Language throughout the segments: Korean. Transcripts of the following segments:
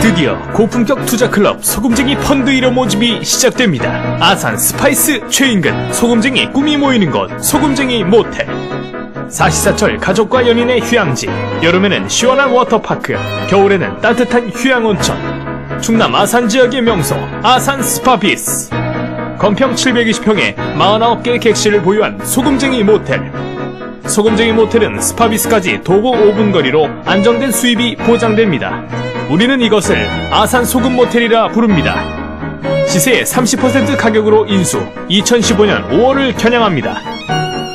드디어 고품격 투자클럽 소금쟁이 펀드 1호 모집이 시작됩니다. 아산 스파이스 최인근 소금쟁이 꿈이 모이는 곳 소금쟁이 모텔. 사시사철 가족과 연인의 휴양지, 여름에는 시원한 워터파크, 겨울에는 따뜻한 휴양온천. 충남 아산 지역의 명소 아산 스파비스. 건평 720평에 49개 객실을 보유한 소금쟁이 모텔. 소금쟁이 모텔은 스파비스까지 도보 5분 거리로 안정된 수입이 보장됩니다. 우리는 이것을 아산 소금 모텔이라 부릅니다. 시세의 30% 가격으로 인수, 2015년 5월을 겨냥합니다.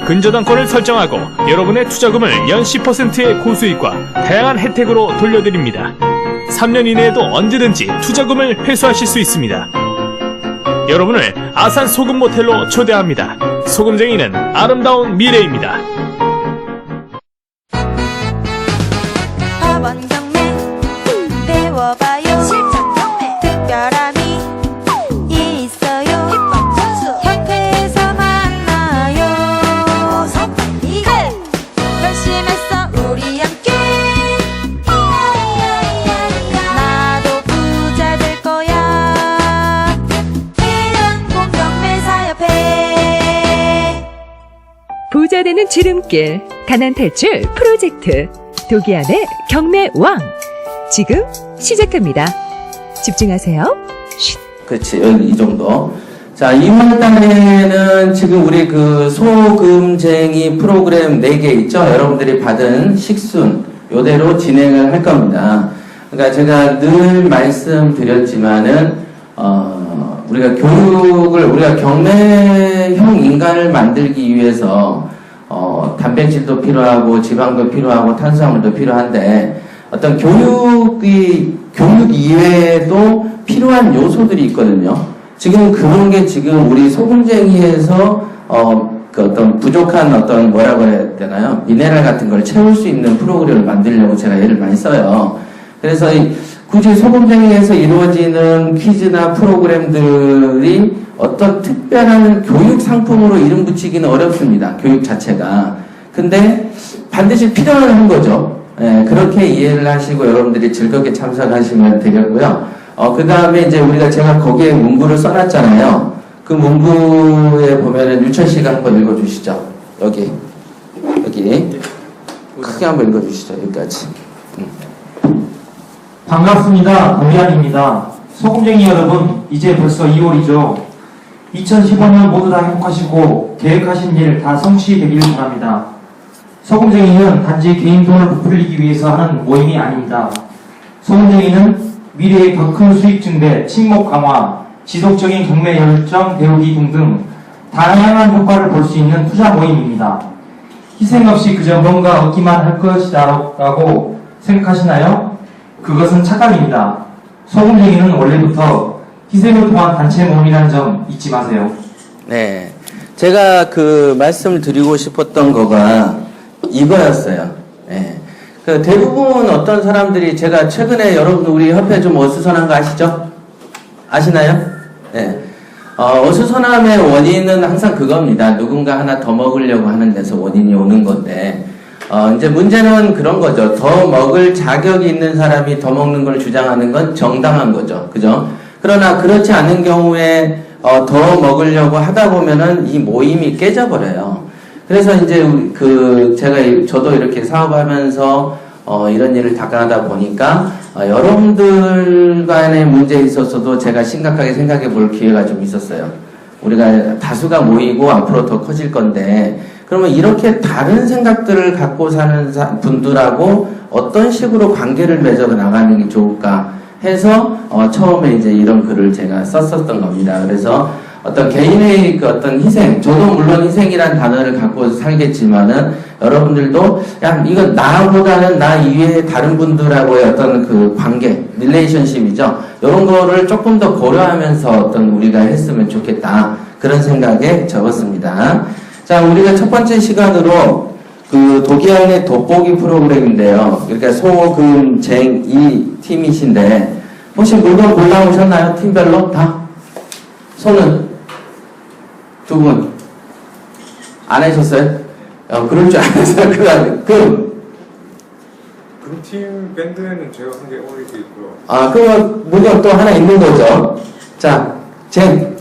근저당권을 설정하고 여러분의 투자금을 연 10%의 고수익과 다양한 혜택으로 돌려드립니다. 3년 이내에도 언제든지 투자금을 회수하실 수 있습니다. 여러분을 아산 소금 모텔로 초대합니다. 소금쟁이는 아름다운 미래입니다. 특별함이 있어요. 협회에서 만나요. 결심했어 우리 함께. 나도 부자 될 거야. 일양공경매사협회. 부자 되는 지름길 가난 탈출 프로젝트 도기안의 경매왕 지금 시작합니다. 집중하세요. 쉿. 그렇지, 여기 이 정도. 자, 2월 달에는 지금 우리 그 소금쟁이 프로그램 4개 있죠? 여러분들이 받은 식순, 요대로 진행을 할 겁니다. 그러니까 제가 늘 말씀드렸지만은, 우리가 교육을, 우리가 경매형 인간을 만들기 위해서, 단백질도 필요하고, 지방도 필요하고, 탄수화물도 필요한데, 어떤 교육 이외에도 필요한 요소들이 있거든요. 지금 그런 게 지금 우리 소금쟁이에서 그 어떤 부족한 어떤 뭐라고 해야 되나요? 미네랄 같은 걸 채울 수 있는 프로그램을 만들려고 제가 애를 많이 써요. 그래서 굳이 소금쟁이에서 이루어지는 퀴즈나 프로그램들이 어떤 특별한 교육 상품으로 이름 붙이기는 어렵습니다. 교육 자체가. 근데 반드시 필요한 거죠. 예, 그렇게 이해를 하시고 여러분들이 즐겁게 참석하시면 되겠고요. 그 다음에 이제 제가 거기에 문구를 써놨잖아요. 그 문구에 보면은 유철 씨가 한번 읽어주시죠. 여기. 크게 한번 읽어주시죠. 여기까지. 반갑습니다. 도미안입니다. 소금쟁이 여러분, 이제 벌써 2월이죠. 2015년 모두 다 행복하시고 계획하신 일 다 성취되길 바랍니다. 소금쟁이는 단지 개인 돈을 부풀리기 위해서 하는 모임이 아닙니다. 소금쟁이는 미래의 더 큰 수익 증대, 친목 강화, 지속적인 경매 열정 배우기 등등 다양한 효과를 볼 수 있는 투자 모임입니다. 희생 없이 그저 뭔가 얻기만 할 것이다라고 생각하시나요? 그것은 착각입니다. 소금쟁이는 원래부터 희생을 통한 단체 모임이라는 점 잊지 마세요. 네. 제가 그 말씀을 드리고 싶었던 거가 이거였어요. 예. 그 대부분 어떤 사람들이 제가 최근에 여러분 우리 협회 좀 어수선한 거 아시죠? 아시나요? 예. 어수선함의 원인은 항상 그겁니다. 누군가 하나 더 먹으려고 하는 데서 원인이 오는 건데, 이제 문제는 그런 거죠. 더 먹을 자격이 있는 사람이 더 먹는 걸 주장하는 건 정당한 거죠. 그죠? 그러나 그렇지 않은 경우에, 더 먹으려고 하다 보면은 이 모임이 깨져버려요. 그래서 이제 저도 이렇게 사업하면서 이런 일을 당하다 보니까 여러분들 간의 문제에 있어서도 제가 심각하게 생각해 볼 기회가 좀 있었어요. 우리가 다수가 모이고 앞으로 더 커질 건데 그러면 이렇게 다른 생각들을 갖고 사는 분들하고 어떤 식으로 관계를 맺어 나가는 게 좋을까 해서 처음에 이제 이런 글을 제가 썼었던 겁니다. 그래서 어떤 개인의 그 어떤 희생, 저도 물론 희생이란 단어를 갖고 살겠지만은 여러분들도 야 이거 나보다는 나 이외에 다른 분들하고의 어떤 그 관계, 릴레이션십이죠. 이런 거를 조금 더 고려하면서 어떤 우리가 했으면 좋겠다 그런 생각에 적었습니다. 자, 우리가 첫 번째 시간으로 그 도기안의 돋보기 프로그램인데요. 그러니까 소금쟁이 팀이신데 혹시 물건 골라오셨나요? 팀별로 다? 손은? 두 분. 안 하셨어요? 그럴 줄 알았어요. 그 다음에, 그럼 팀 밴드에는 제가 한 개 어울리고 있고요. 아, 그러면 물건 또 하나 있는 거죠. 자, 쟁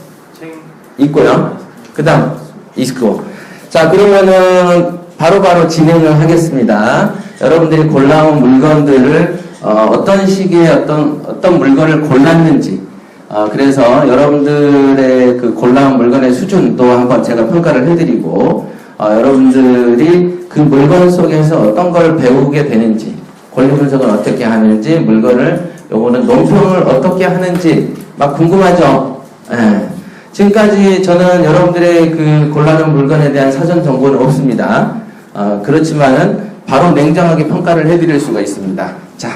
있고요. 그 다음 있고. 자, 그러면은 바로바로 진행을 하겠습니다. 여러분들이 골라온 물건들을 어떤 시기에 어떤 물건을 골랐는지, 그래서 여러분들의 그 골라온 물건의 수준도 한번 제가 평가를 해드리고, 여러분들이 그 물건 속에서 어떤 걸 배우게 되는지, 권리 분석을 어떻게 하는지, 물건을, 요거는 논평을 어떻게 하는지 막 궁금하죠? 예. 지금까지 저는 여러분들의 그 골라놓은 물건에 대한 사전 정보는 없습니다. 그렇지만은 바로 냉정하게 평가를 해드릴 수가 있습니다. 자,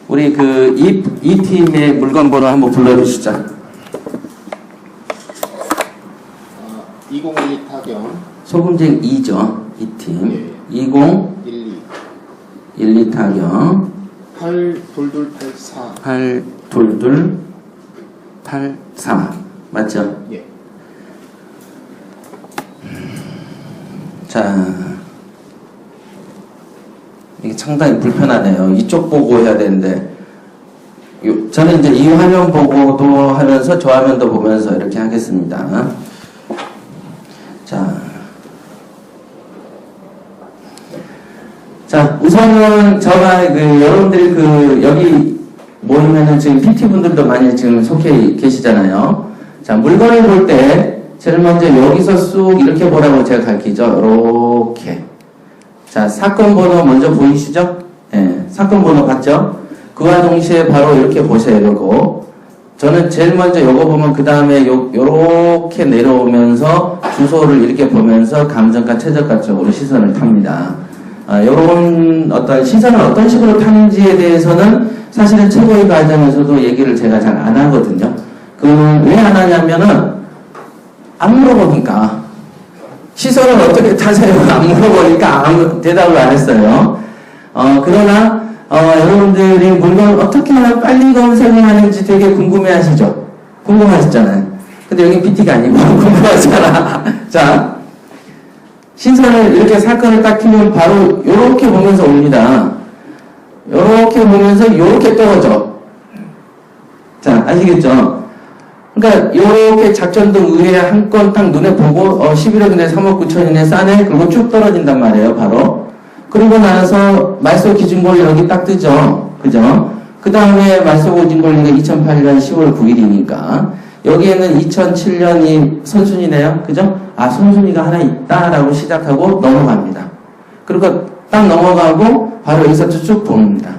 우리 그 이 팀의 물건 번호 한번 불러주시죠. 2012 타경 소금쟁 2죠. 이 팀. 예. 2012 12 타경 82284 82284 맞죠? 예. 자, 이게 상당히 불편하네요. 이쪽 보고 해야 되는데, 저는 이제 이 화면 보고도 하면서 저 화면도 보면서 이렇게 하겠습니다. 자, 우선은 제가 여러분들이 여기 모이면은 지금 PT분들도 많이 지금 속해 계시잖아요. 자, 물건을 볼 때, 제일 먼저 여기서 쑥 이렇게 보라고 제가 가르치죠. 이렇게. 자, 사건 번호 먼저 보이시죠? 예, 사건 번호 봤죠? 그와 동시에 바로 이렇게 보셔야 되고, 저는 제일 먼저 요거 보면 그 다음에 요렇게 내려오면서 주소를 이렇게 보면서 감정가, 최저가 쪽으로 시선을 탑니다. 요런 어떤 시선을 어떤 식으로 타는지에 대해서는 사실은 최고의 과정에서도 얘기를 제가 잘 안 하거든요. 왜 안 하냐면은 안 물어보니까. 시선을 어떻게 타세요? 안 물어보니까 아무 대답을 안 했어요. 그러나 여러분들이 물건을 어떻게 하면 빨리 검색을 하는지 되게 궁금해 하시죠? 궁금하시잖아요. 근데 여기 PT가 아니고 궁금하잖아. 자, 시선을 이렇게 사건을 딱 키면 바로 요렇게 보면서 옵니다. 요렇게 보면서 요렇게 떨어져. 자, 아시겠죠? 그러니까 요렇게 작전동 의회 한 건 딱 눈에 보고 11억이네 3억 9천이네 싸네 그리고 쭉 떨어진단 말이에요. 바로. 그러고 나서 말소 기준권리 여기 딱 뜨죠. 그죠? 그 다음에 말소 기준권리가 2008년 10월 9일이니까 여기에는 2007년이 선순위네요. 그죠? 선순위가 하나 있다라고 시작하고 넘어갑니다. 그리고 딱 넘어가고 바로 여기서 쭉 봅니다.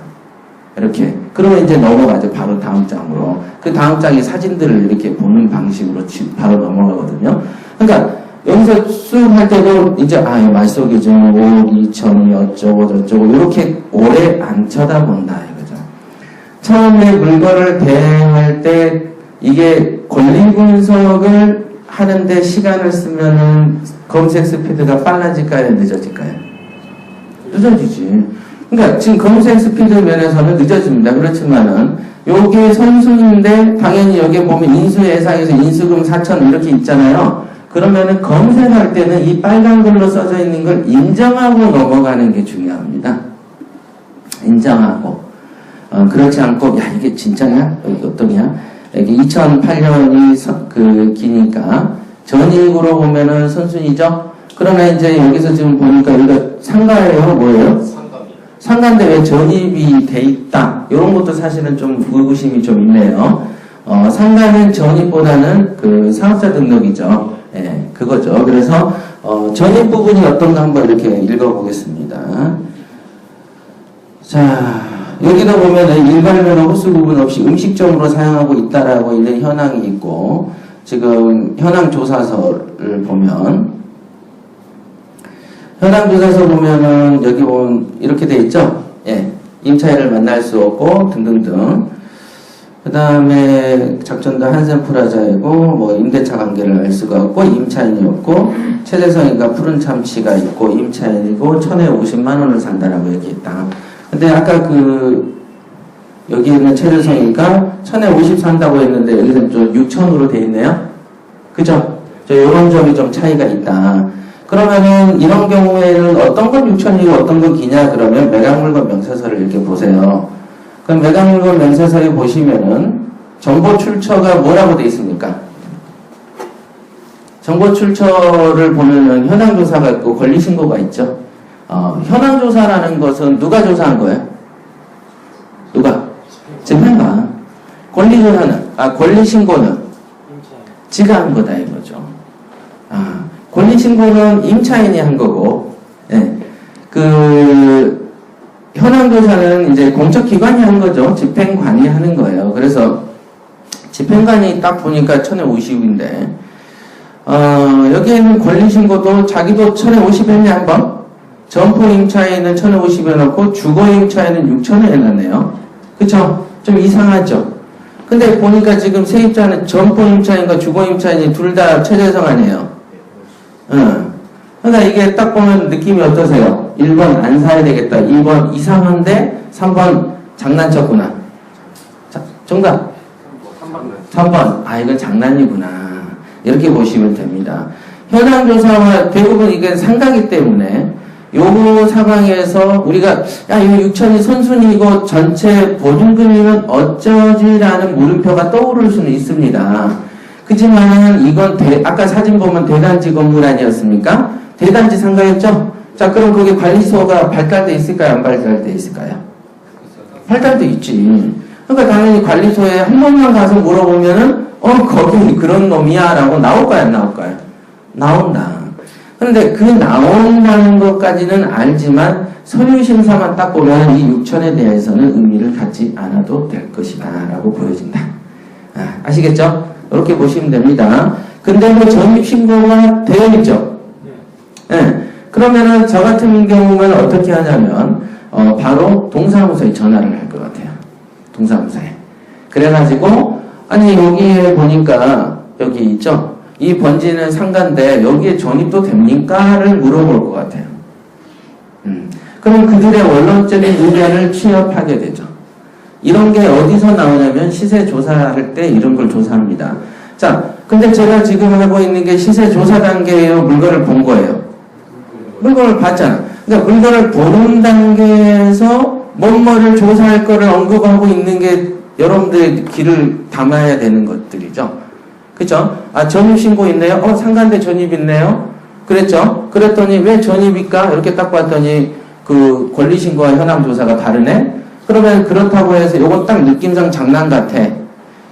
이렇게. 그러면 이제 넘어가죠. 바로 다음 장으로. 그 다음 장의 사진들을 이렇게 보는 방식으로 바로 넘어가거든요. 그러니까 여기서 쑥 할 때도 이제 말소 기준 5억 2천이 어쩌고 저쩌고 이렇게 오래 안 쳐다본다 이거죠. 처음에 물건을 대행할 때 이게 권리 분석을 하는데 시간을 쓰면은 검색 스피드가 빨라질까요? 늦어질까요? 늦어지지. 그러니까 지금 검색 스피드 면에서는 늦어집니다. 그렇지만은 요게 선순위인데 당연히 여기 보면 인수예상에서 인수금 4천 이렇게 있잖아요. 그러면은 검색할 때는 이 빨간 글로 써져 있는 걸 인정하고 넘어가는 게 중요합니다. 인정하고. 그렇지 않고 이게 진짜냐? 여기 어떠냐? 여기 2008년이 기니까 전익으로 보면은 선순위죠. 그러나 이제 여기서 지금 보니까 여기가 상가예요, 뭐예요? 상가인데 왜 전입이 돼 있다? 이런 것도 사실은 좀 의구심이 좀 있네요. 상가는 전입보다는 그 사업자 등록이죠. 예, 그거죠. 그래서 전입 부분이 어떤가 한번 이렇게 읽어보겠습니다. 자, 여기도 보면은 일괄면허 호수 구분 없이 음식점으로 사용하고 있다라고 있는 현황이 있고, 지금 현황 조사서를 보면, 현황 조사서 보면은 여기 보면 이렇게 돼 있죠? 예. 임차인을 만날 수 없고, 등등등. 그 다음에 작전도 한센프라자이고, 임대차 관계를 알 수가 없고, 임차인이 없고, 최대성이가 푸른 참치가 있고, 임차인이고, 1,050만원을 산다라고 얘기했다. 근데 아까 여기 있는 최대성이가 1,050 산다고 했는데, 여기서는 좀 6,000으로 돼 있네요? 그죠? 요런 점이 좀 차이가 있다. 그러면은 이런 경우에는 어떤 건 6천이고 어떤 건 기냐 그러면 매각물건 명세서를 이렇게 보세요. 그럼 매각물건 명세서에 보시면은 정보 출처가 뭐라고 돼 있습니까? 정보 출처를 보면은 현황조사가 있고 권리신고가 있죠. 현황조사라는 것은 누가 조사한 거예요? 누가? 집행관. 권리조사는, 권리신고는 지가 한 거다 이거죠. 권리신고는 임차인이 한 거고, 예. 현황조사는 이제 공적기관이 한 거죠. 집행관이 하는 거예요. 그래서 집행관이 딱 보니까 1050인데, 여기에는 권리신고도 자기도 1050 했냐 한번? 점포 임차인은 1050 해놓고 주거 임차인은 6000에 해놨네요. 그쵸? 좀 이상하죠? 근데 보니까 지금 세입자는 점포 임차인과 주거 임차인이 둘 다 최재성 아니에요? 그러니까 이게 딱 보면 느낌이 어떠세요? 1번 안 사야 되겠다. 2번 이상한데 3번 장난쳤구나. 자, 정답. 3번. 이건 장난이구나. 이렇게 보시면 됩니다. 현황조사와 대부분 이게 상가기 때문에 요 상황에서 우리가 이거 6천이 선순위고 전체 보증금이면 어쩌지라는 물음표가 떠오를 수는 있습니다. 그렇지만 이건 아까 사진 보면 대단지 건물 아니었습니까? 대단지 상가였죠? 자, 그럼 거기 관리소가 발달돼 있을까요? 안 발달돼 있을까요? 발달돼 있지. 그러니까 당연히 관리소에 한 번만 가서 물어보면은 거기 그런 놈이야 라고 나올까요? 안 나올까요? 나온다. 그런데 그 나온다는 것까지는 알지만 서류심사만 딱 보면 이 6천에 대해서는 의미를 갖지 않아도 될 것이다 라고 보여진다. 아시겠죠? 이렇게 보시면 됩니다. 근데 뭐 전입신고가 되어 있죠? 네. 그러면은 저 같은 경우는 어떻게 하냐면 바로 동사무소에 전화를 할 것 같아요. 동사무소에. 그래가지고 여기에 보니까 여기 있죠? 이 번지는 상가인데 여기에 전입도 됩니까?를 물어볼 것 같아요. 그럼 그들의 원론적인 의견을 취합하게 되죠. 이런 게 어디서 나오냐면 시세 조사할 때 이런 걸 조사합니다. 자, 근데 제가 지금 하고 있는 게 시세 조사 단계예요? 물건을 본 거예요? 물건을 봤잖아. 그러니까 물건을 보는 단계에서 뭐뭐를 조사할 거를 언급하고 있는 게 여러분들의 귀를 담아야 되는 것들이죠. 그쵸? 전입신고 있네요? 상가인데 전입 있네요? 그랬죠? 그랬더니 왜 전입일까? 이렇게 딱 봤더니 그 권리신고와 현황조사가 다르네? 그러면 그렇다고 해서 이건 딱 느낌상 장난 같아.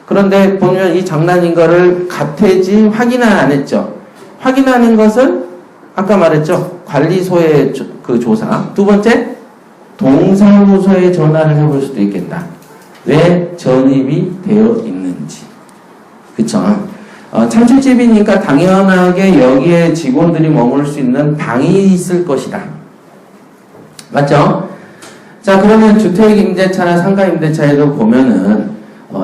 그런데 보면 이 장난인 거를 같애지 확인을 안 했죠. 확인하는 것은 아까 말했죠. 관리소의 그 조사. 두 번째, 동사무소에 전화를 해볼 수도 있겠다. 왜 전입이 되어 있는지. 그쵸? 참치집이니까 당연하게 여기에 직원들이 머물 수 있는 방이 있을 것이다. 맞죠? 자, 그러면 주택임대차나 상가임대차에도 보면은,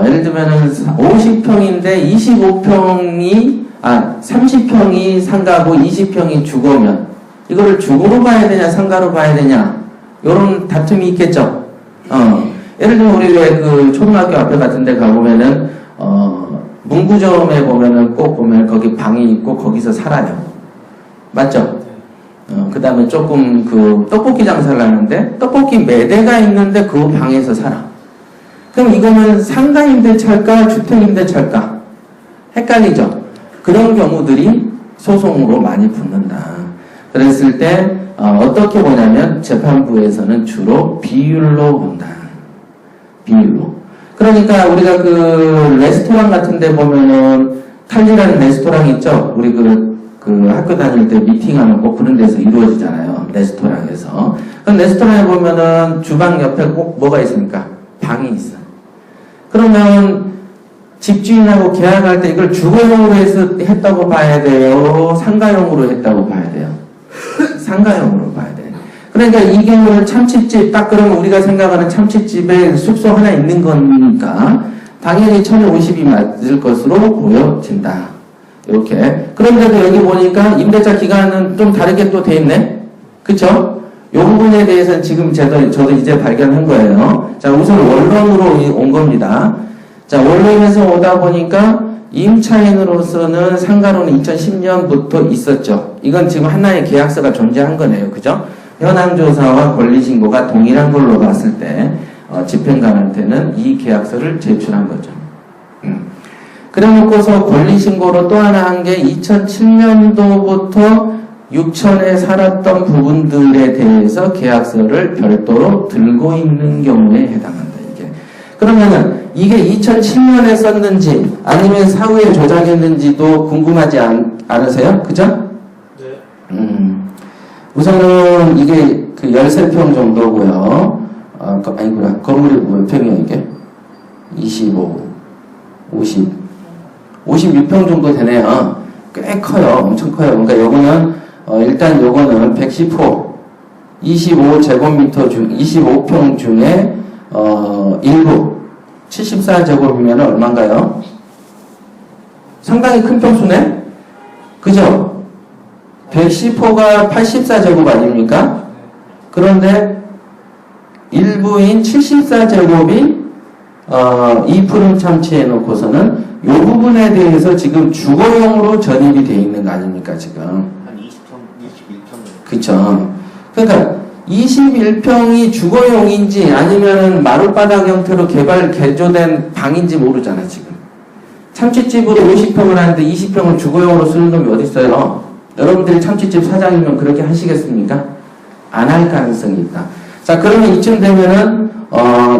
예를 들면은 50평인데 25평이, 30평이 상가고 20평이 주거면, 이거를 주거로 봐야 되냐, 상가로 봐야 되냐, 요런 다툼이 있겠죠? 예를 들면 우리 왜 그 초등학교 앞에 같은 데 가보면은, 문구점에 보면은 꼭 보면 거기 방이 있고 거기서 살아요. 맞죠? 그 다음에 조금 그 떡볶이 장사를 하는데 떡볶이 매대가 있는데 그 방에서 살아. 그럼 이거는 상가임대차일까 주택임대차일까? 헷갈리죠? 그런 경우들이 소송으로 많이 붙는다. 그랬을 때 어떻게 보냐면 재판부에서는 주로 비율로 본다. 비율로. 그러니까 우리가 그 레스토랑 같은 데 보면은 칼리라는 레스토랑 있죠? 우리 그 학교 다닐 때 미팅하는 꼭 그런 데서 이루어지잖아요. 레스토랑에서. 그럼 레스토랑에 보면은 주방 옆에 꼭 뭐가 있습니까? 방이 있어. 그러면 집주인하고 계약할 때 이걸 주거용으로 했다고 봐야 돼요? 상가용으로 했다고 봐야 돼요? 상가용으로 봐야 돼요. 그러니까 이 경우는 참치집, 딱 그러면 우리가 생각하는 참치집에 숙소 하나 있는 거니까 당연히 1050이 맞을 것으로 보여진다. 이렇게. 그런데도 여기 보니까 임대차 기간은 좀 다르게 또 돼 있네? 그쵸? 이 부분에 대해서는 지금 저도 이제 발견한 거예요. 자, 우선 원론으로 온 겁니다. 자, 원론에서 오다 보니까 임차인으로서는 상가로는 2010년부터 있었죠. 이건 지금 하나의 계약서가 존재한 거네요. 그죠? 현황조사와 권리신고가 동일한 걸로 봤을 때 집행관한테는 이 계약서를 제출한 거죠. 그래 놓고서 권리신고로 또 하나 한 게 2007년도부터 6천에 살았던 부분들에 대해서 계약서를 별도로 들고 있는 경우에 해당한다. 이게. 그러면은 이게 2007년에 썼는지 아니면 사후에 조작했는지도 궁금하지 않으세요? 그죠? 네. 우선은 이게 그 13평 정도고요. 아니구나. 건물이 몇 평이야 이게? 25, 50, 56평 정도 되네요. 꽤 커요. 엄청 커요. 그러니까 요거는 일단 요거는 110호 25제곱미터 중 25평 중에 일부 74제곱이면 얼마인가요? 상당히 큰 평수네? 그죠? 110호가 84제곱 아닙니까? 그런데 일부인 74제곱이 이 푸른 참치에 놓고서는 이 부분에 대해서 지금 주거용으로 전입이 돼 있는 거 아닙니까 지금? 한 20평, 21평. 그쵸. 그러니까 21평이 주거용인지 아니면은 마룻바닥 형태로 개조된 방인지 모르잖아 지금. 참치집으로 50평을 하는데 20평을 주거용으로 쓰는 놈이 어디 있어요? 여러분들이 참치집 사장이면 그렇게 하시겠습니까? 안 할 가능성이 있다. 자, 그러면 이쯤 되면은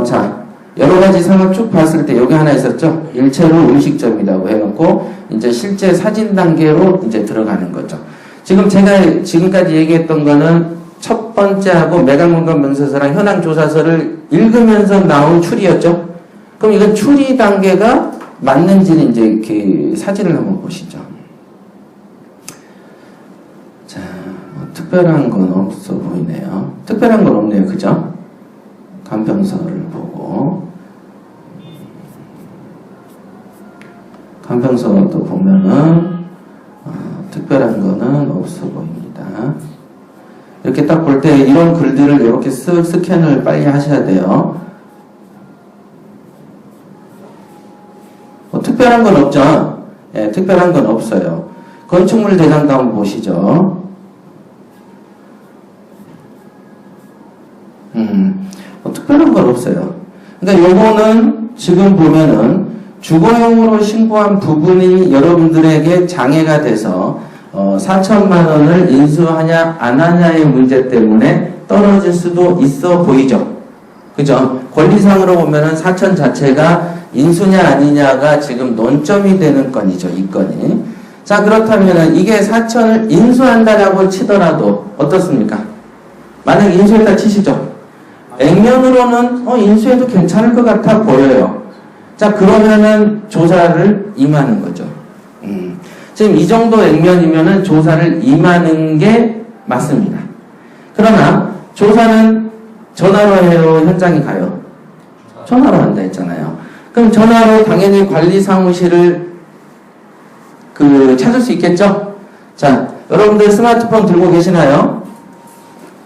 자, 여러 가지 상황 쭉 봤을 때 여기 하나 있었죠? 일체로 음식점이라고 해놓고 이제 실제 사진 단계로 이제 들어가는 거죠. 지금 제가 지금까지 얘기했던 거는 첫 번째하고 매각물건 명세서랑 현황조사서를 읽으면서 나온 추리였죠? 그럼 이건 추리 단계가 맞는지는 이제 그 사진을 한번 보시죠. 자, 뭐 특별한 건 없어 보이네요. 특별한 건 없네요. 그죠? 간평서를 보고 간평서도 보면은 특별한 거는 없어 보입니다. 이렇게 딱 볼 때 이런 글들을 이렇게 쓱 스캔을 빨리 하셔야 돼요. 특별한 건 없죠? 예, 특별한 건 없어요. 건축물 대장도 한번 보시죠. 특별한 건 없어요. 그러니까 요거는 지금 보면은 주거용으로 신고한 부분이 여러분들에게 장애가 돼서 4천만 원을 인수하냐 안 하냐의 문제 때문에 떨어질 수도 있어 보이죠. 그죠? 권리상으로 보면은 4천 자체가 인수냐 아니냐가 지금 논점이 되는 건이죠. 이 건이. 자, 그렇다면은 이게 4천을 인수한다라고 치더라도 어떻습니까? 만약 인수했다 치시죠. 액면으로는 인수해도 괜찮을 것 같아 보여요. 자, 그러면은 조사를 임하는 거죠. 지금 이 정도 액면이면은 조사를 임하는 게 맞습니다. 그러나 조사는 전화로 해요, 현장에 가요? 전화로 한다 했잖아요. 그럼 전화로 당연히 관리사무실을 찾을 수 있겠죠? 자, 여러분들 스마트폰 들고 계시나요?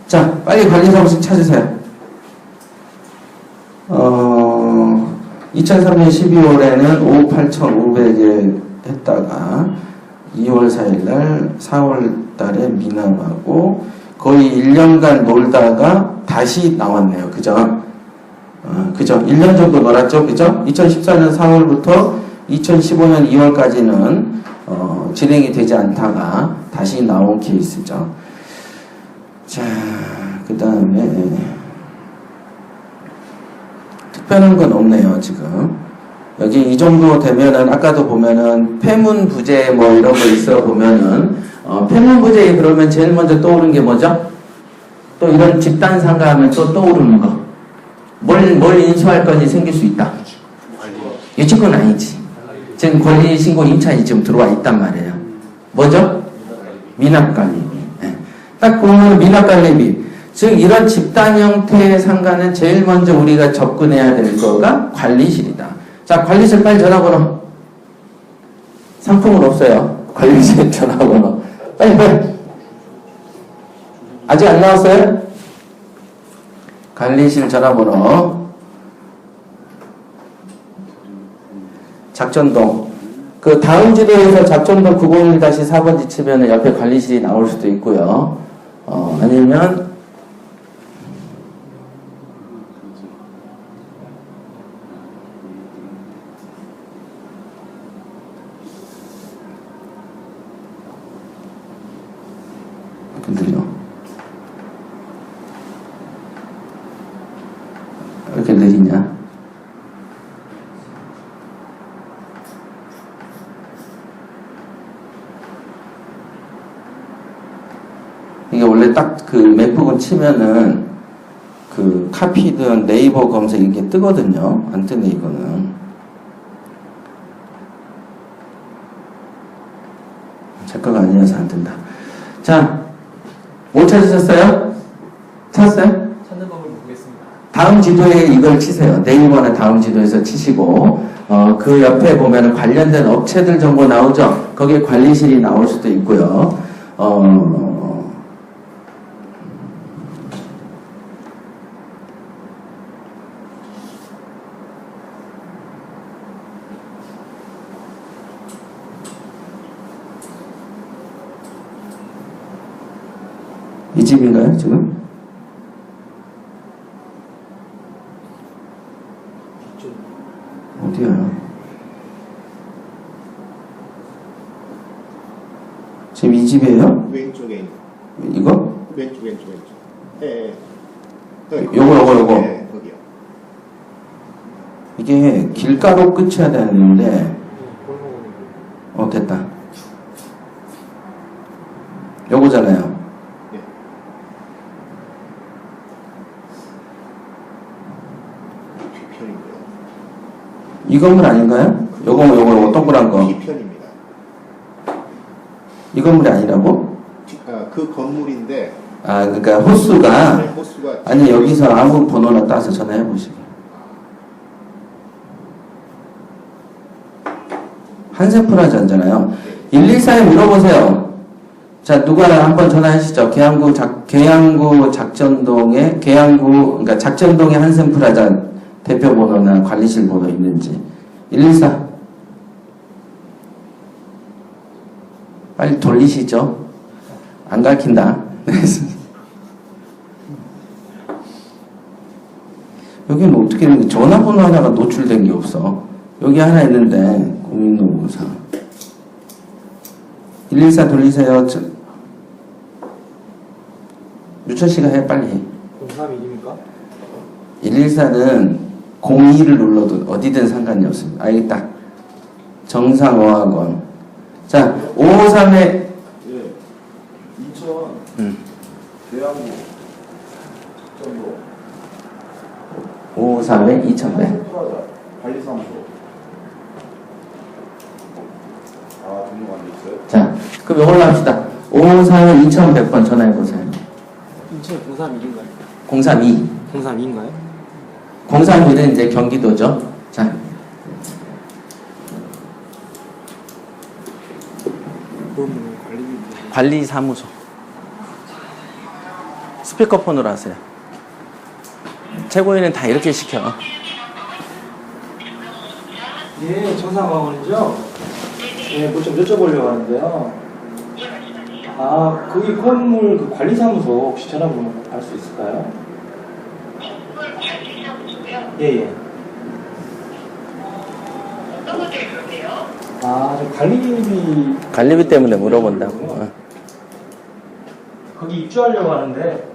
자, 빨리 관리사무실 찾으세요. 2003년 12월에는 58,500에 했다가 2월 4일날 4월달에 미납하고 거의 1년간 놀다가 다시 나왔네요. 그죠? 그죠? 1년 정도 놀았죠? 그죠? 2014년 4월부터 2015년 2월까지는 진행이 되지 않다가 다시 나온 케이스죠. 자, 그 다음에 특별한 건 없네요, 지금. 여기 이 정도 되면은, 아까도 보면은, 폐문부재 뭐 이런 거 있어 보면은, 폐문부재에 그러면 제일 먼저 떠오르는 게 뭐죠? 또 이런 집단상가 하면 또 떠오르는 거. 뭘 인수할 건이 생길 수 있다. 유치권 아니지. 지금 권리신고 임차인이 지금 들어와 있단 말이에요. 뭐죠? 미납관리비. 네. 딱 보면 미납관리비. 즉 이런 집단 형태의 상가는 제일 먼저 우리가 접근해야 될 거가 관리실이다. 자, 관리실 빨리 전화번호. 상품은 없어요. 관리실 전화번호. 빨리. 아직 안 나왔어요? 관리실 전화번호. 작전동 그 다음 지도에서 작전도 901-4번지 치면은 옆에 관리실이 나올 수도 있고요. 아니면 느려. 왜 이렇게 느리냐? 이게 원래 딱 그 맥북을 치면은 그 카피든 네이버 검색 이게 뜨거든요. 안 뜨네 이거는. 제 거가 아니어서 안 뜬다. 자, 못 찾으셨어요? 찾았어요? 찾는 법을 보겠습니다. 다음 지도에 이걸 치세요. 네이버는 다음 지도에서 치시고, 그 옆에 보면 관련된 업체들 정보 나오죠? 거기에 관리실이 나올 수도 있고요. 이 집인가요, 지금? 어디야? 지금 이 집이에요? 왼쪽에 있는. 이거? 왼쪽. 예. 요거. 네, 거기요. 이게 길가로 끝이어야 되는데, 됐다. 요거잖아요. 뒤편이고요. 이 건물 아닌가요? 요거 동그란 거. 뒤편입니다. 이 건물이 아니라고? 그 건물인데. 그러니까 호수가. 네, 호수가. 아니, 여기서 아무 번호나 따서 전화해 보시게. 한세프라자잖아요. 114에 물어보세요. 자, 누가 한번 전화하시죠. 계양구 작전동에, 그러니까 작전동에 한센프라자 대표 번호나 관리실 번호 있는지. 114. 빨리 돌리시죠. 안 가르친다. 여기는 어떻게 되는 게 전화번호 하나가 노출된 게 없어. 여기 하나 있는데, 공인노무사. 114 돌리세요. 유철씨가 해, 빨리 해. 03일입니까? 114는 02를 눌러도 어디든 상관이 없습니다. 알겠다. 정상어학원. 자, 553에, 예. 인천. 대학로. 정도. 553에 2100. 관리사무소. 등록 안 돼 있어요? 자, 그럼 이걸로 합시다. 553에 2100번 전화해보세요. 인천 031인가요? 032. 032인가요? 031은 이제 경기도죠. 자. 관리사무소. 스피커폰으로 하세요. 최고위는 다 이렇게 시켜. 예, 정상학원이죠? 예, 뭐 좀 여쭤보려고 하는데요. 거기 건물 그 관리사무소 혹시 전화번호 알 수 있을까요? 건물 관리사무소요? 예. 어떤 것들이 그러세요? 저 관리비. 관리비 때문에 물어본다고. 거기 입주하려고 하는데.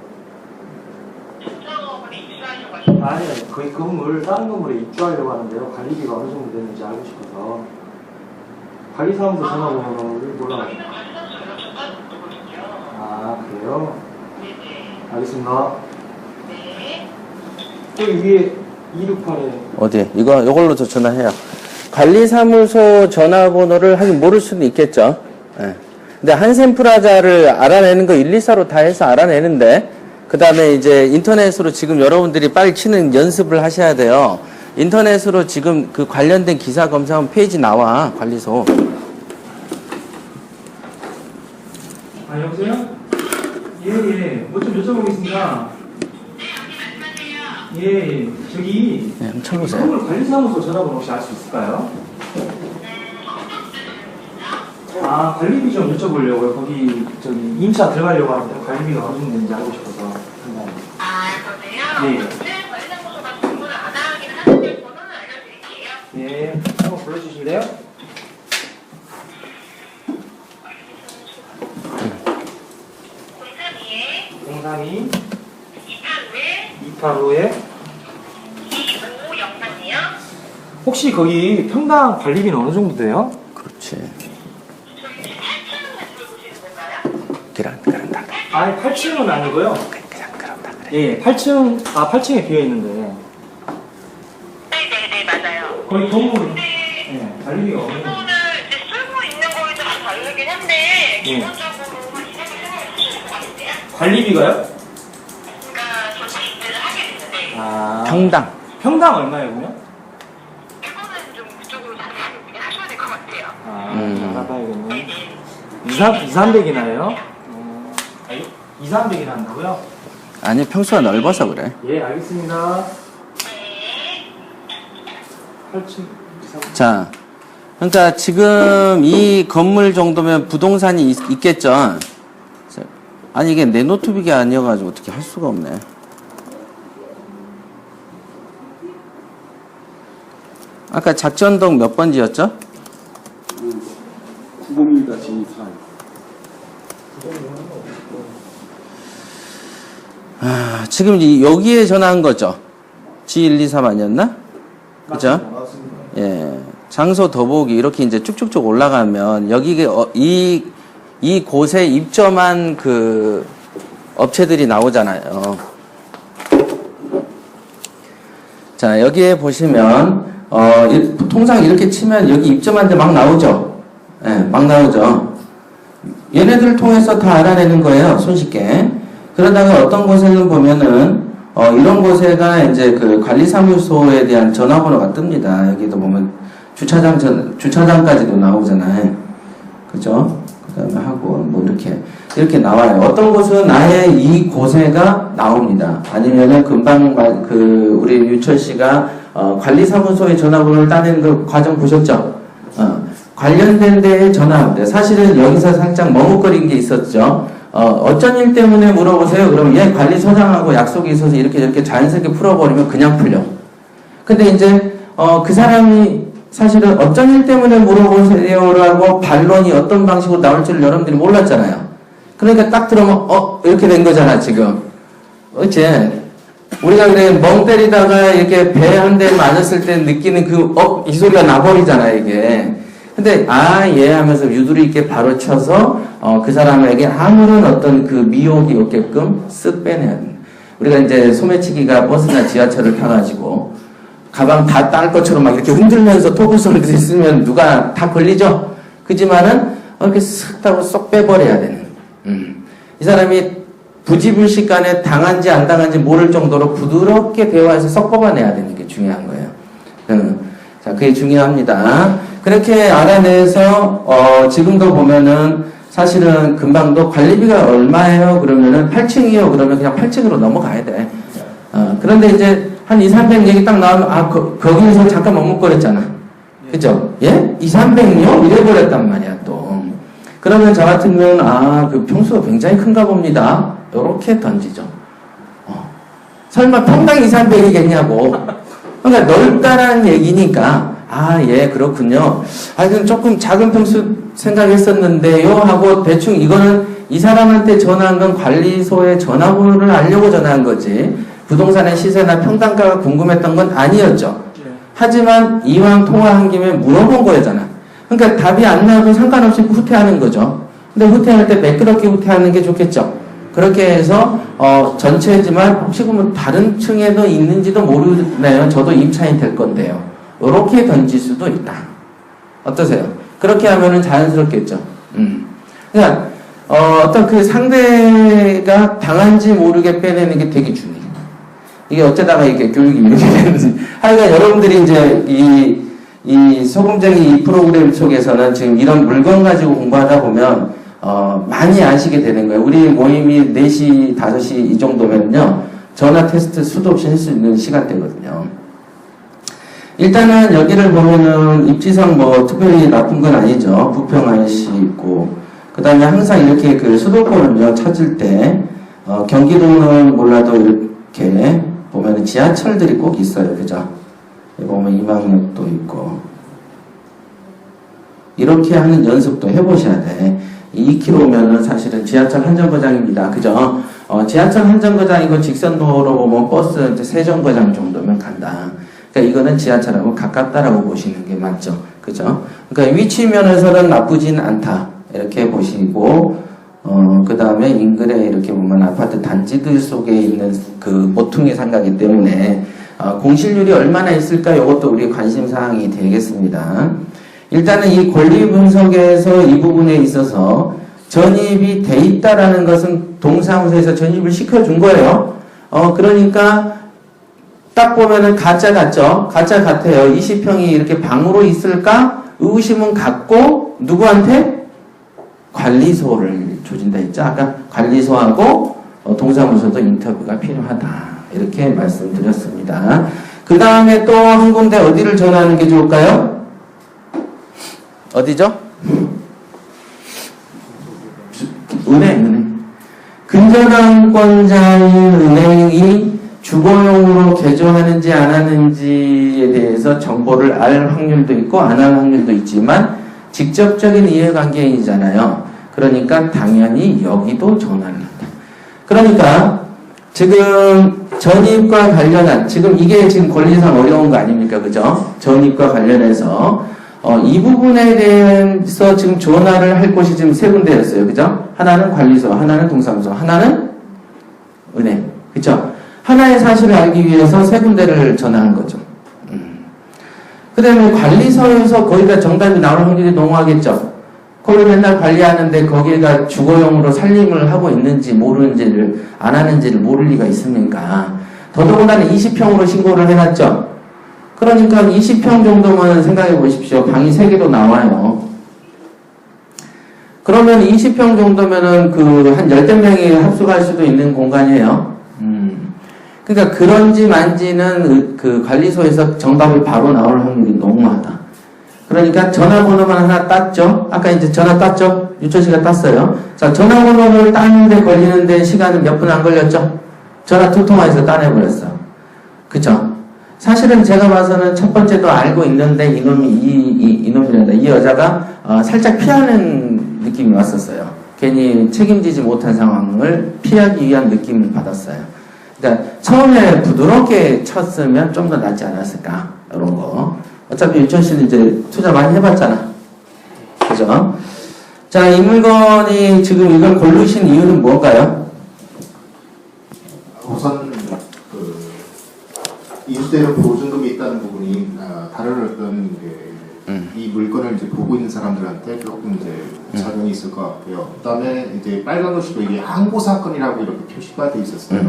정상업원에 입주하려고 하시는 아니, 거기 건물, 다른 건물에 입주하려고 하는데요. 관리비가 어느 정도 되는지 알고 싶어서. 관리사무소 전화번호를 몰라가지고. 저희는 관리사무소 연락처가 거거든요. 그래요? 네네. 알겠습니다. 네. 여기 위에 268에. 어디? 이걸로 저 전화해요. 관리사무소 전화번호를 하긴 모를 수는 있겠죠. 예. 근데 한센프라자를 알아내는 거 124로 다 해서 알아내는데, 그 다음에 이제 인터넷으로 지금 여러분들이 빨리 치는 연습을 하셔야 돼요. 인터넷으로 지금 그 관련된 기사 검사하면 페이지 나와, 관리소. 여보세요? 예. 뭐 좀 여쭤보겠습니다. 예. 저기. 네, 한번 쳐보세요. 건물 관리사무소 전화번호 혹시 알 수 있을까요? 아, 관리비 좀 여쭤보려고요. 거기 저기 임차 들어가려고 하는데 관리비가 어느 정도 되는지 알고 싶어서. 아, 그러세요? 네. 관리사무소가 공부를 안 하긴 하는데 번호는 알려드릴게요. 예, 한번 불러주실래요? 공삼이에 032 285에 285에 2503이요. 혹시 거기 평당 관리비는 어느 정도 돼요? 그렇지. 저희 8층을 보시는 건가요? 그런 다. 아니 8층은 아니고요. 그냥 그런다 그래. 예, 8층에 비어 있는데 네네네, 맞아요. 거기 건물이 근데 예, 관리비가 어느 정도? 그거는 이제 쓰고 있는 거에 따라 다르긴 한데 기본적으로 시작을 해주실 것 같은데요? 관리비가요? 그러니까 전체인지를 하게 되는데 아, 평당 얼마예요, 그러면? 이거는 좀 그쪽으로 자세히 하셔야 될 것 같아요. 아, 알아봐야겠네. 2,300이나요? 2,300이나 한다고요? 아니 평수가 넓어서 그래. 예, 알겠습니다. 8층, 자, 그러니까 지금 이 건물 정도면 부동산이 있겠죠. 자, 아니 이게 내 노트북이 아니어가지고 어떻게 할 수가 없네. 아까 작전동 몇 번지였죠? 9번입니다, G4. 아, 지금 여기에 전화한 거죠? G123 아니었나? 그죠? 맞습니다. 예. 장소 더보기 이렇게 이제 쭉쭉쭉 올라가면 여기 이 곳에 입점한 그 업체들이 나오잖아요. 자, 여기에 보시면 통상 이렇게 치면 여기 입점한 데 막 나오죠. 예, 막 나오죠. 얘네들을 통해서 다 알아내는 거예요, 손쉽게. 그러다가 어떤 곳에는 보면은 이런 곳에가 이제 그 관리사무소에 대한 전화번호가 뜹니다. 여기도 보면 주차장까지도 나오잖아요. 그죠? 그 다음에 하고, 뭐, 이렇게 나와요. 어떤 곳은 아예 이 곳에가 나옵니다. 아니면은 금방, 우리 유철 씨가, 관리사무소의 전화번호를 따내는 그 과정 보셨죠? 관련된 데에 전화합니다. 사실은 여기서 살짝 머뭇거린 게 있었죠. 어쩐 일 때문에 물어보세요. 그러면 얘 관리소장하고 약속이 있어서 이렇게 저렇게 자연스럽게 풀어버리면 그냥 풀려. 근데 이제, 그 사람이 사실은 어쩐 일 때문에 물어보세요라고 반론이 어떤 방식으로 나올지를 여러분들이 몰랐잖아요. 그러니까 딱 들어오면, 이렇게 된 거잖아, 지금. 어째? 우리가 그래, 멍 때리다가 이렇게 배 한 대 맞았을 때 느끼는 이 소리가 나버리잖아, 이게. 근데, 예 하면서 유두리 있게 바로 쳐서, 그 사람에게 아무런 어떤 그 미혹이 없게끔 쓱 빼내야 돼. 우리가 이제 소매치기가 버스나 지하철을 타가지고, 가방 다 딸 것처럼 막 이렇게 흔들면서 토크 소리도 있으면 누가 다 걸리죠? 그지만은, 이렇게 쓱 따고 쏙 빼버려야 되는. 이 사람이 부지불식간에 당한지 안 당한지 모를 정도로 부드럽게 대화해서 쏙 뽑아내야 되는 게 중요한 거예요. 자, 그게 중요합니다. 그렇게 알아내서, 지금도 보면은, 사실은 금방도 관리비가 얼마예요? 그러면은 8층이요? 그러면 그냥 8층으로 넘어가야 돼. 그런데 이제 한 2,300 얘기 딱 나오면, 거기에서 잠깐 머뭇거렸잖아. 그죠? 예? 2,300요? 이래버렸단 말이야, 또. 그러면 저 같은 경우는, 그 평수가 굉장히 큰가 봅니다. 요렇게 던지죠. 설마 평당 2,300이겠냐고. 그러니까 넓다라는 얘기니까, 예, 그렇군요. 그럼 조금 작은 평수 생각했었는데요? 하고 대충 이거는 이 사람한테 전화한 건 관리소의 전화번호를 알려고 전화한 거지. 부동산의 시세나 평당가가 궁금했던 건 아니었죠. 하지만 이왕 통화한 김에 물어본 거잖아. 그러니까 답이 안 나와도 상관없이 후퇴하는 거죠. 근데 후퇴할 때 매끄럽게 후퇴하는 게 좋겠죠. 그렇게 해서 전체지만 혹시 보면 다른 층에도 있는지도 모르네요. 저도 임차인 될 건데요. 이렇게 던질 수도 있다. 어떠세요? 그렇게 하면은 자연스럽겠죠. 그러니까 어떤 그 상대가 당한지 모르게 빼내는 게 되게 중요해요. 이게 어쩌다가 이렇게 교육이 이렇게 되는지. 하여간 여러분들이 이제 이 소금쟁이 이 프로그램 속에서는 지금 이런 물건 가지고 공부하다 보면 많이 아시게 되는 거예요. 우리 모임이 4시, 5시 이 정도면요. 전화 테스트 수도 없이 할 수 있는 시간대거든요. 일단은 여기를 보면은 입지상 뭐 특별히 나쁜 건 아니죠. 부평IC 있고. 그 다음에 항상 이렇게 그 수도권을요 찾을 때, 경기도는 몰라도 이렇게 보면은 지하철들이 꼭 있어요. 그죠? 여기 보면 이망역도 있고. 이렇게 하는 연습도 해보셔야 돼. 2km면은 사실은 지하철 한 정거장입니다. 그죠? 지하철 한 정거장이고 직선도로 보면 버스 이제 세 정거장 정도면 간다. 그러니까 이거는 지하철하고 가깝다라고 보시는 게 맞죠. 그죠? 그러니까 위치 면에서는 나쁘진 않다. 이렇게 보시고, 그 다음에 인근에 이렇게 보면 아파트 단지들 속에 있는 그 모퉁이 상가이기 때문에, 공실률이 얼마나 있을까? 이것도 우리 관심 사항이 되겠습니다. 일단은 이 권리 분석에서 이 부분에 있어서 전입이 돼 있다라는 것은 동사무소에서 전입을 시켜준 거예요. 그러니까 딱 보면은 가짜 같죠? 가짜 같아요. 20평이 이렇게 방으로 있을까? 의구심은 갖고 누구한테? 관리소를 조진다 했죠. 아까 관리소하고 동사무소도 인터뷰가 필요하다. 이렇게 말씀드렸습니다. 그 다음에 또 한 군데 어디를 전화하는 게 좋을까요? 어디죠? 은행. 근저당권자인 은행이 주거용으로 개조하는지 안 하는지에 대해서 정보를 알 확률도 있고 안 할 확률도 있지만 직접적인 이해관계이잖아요. 그러니까 당연히 여기도 전화를 한다. 그러니까 지금 전입과 관련한, 지금 이게 지금 권리상 어려운 거 아닙니까? 그죠? 전입과 관련해서 이 부분에 대해서 지금 전화를 할 곳이 지금 세 군데였어요. 그죠? 하나는 관리소, 하나는 동사무소, 하나는 은행. 그죠? 하나의 사실을 알기 위해서 세 군데를 전화한 거죠. 그 다음에 관리소에서 거기가 정답이 나올 확률이 농후하겠죠. 그걸 맨날 관리하는데 거기가 주거용으로 살림을 하고 있는지 모르는지를 안 하는지를 모를 리가 있습니까? 더더군다나 20평으로 신고를 해놨죠. 그러니까 20평 정도만 생각해 보십시오. 방이 3개도 나와요. 그러면 20평 정도면은 한 10대 명이 합숙할 수도 있는 공간이에요. 그러니까 그런지 만지는 그 관리소에서 정답이 바로 나올 확률이 농후하다. 그러니까 전화번호만 하나 땄죠? 아까 이제 전화 땄죠? 유철씨가 땄어요. 자, 전화번호를 따는데 걸리는데 시간은 몇 분 안 걸렸죠? 전화 2통화해서 따내버렸어. 그쵸? 사실은 제가 봐서는 첫 번째도 알고 있는데 이놈이란다. 이 여자가 살짝 피하는 느낌이 왔었어요. 괜히 책임지지 못한 상황을 피하기 위한 느낌을 받았어요. 그러니까 처음에 부드럽게 쳤으면 좀 더 낫지 않았을까? 이런 거. 어차피 유천 씨는 이제 투자 많이 해봤잖아. 그죠? 자, 이 물건이 지금 이걸 고르신 이유는 뭔가요? 우선 이주대로 보증금이 있다는 부분이 다른 어떤 이 물건을 이제 보고 있는 사람들한테 조금 이제 작용이 있을 것 같고요. 그다음에 이제 빨간 글씨도 이게 항고 사건이라고 이렇게 표시가 돼 있었어요.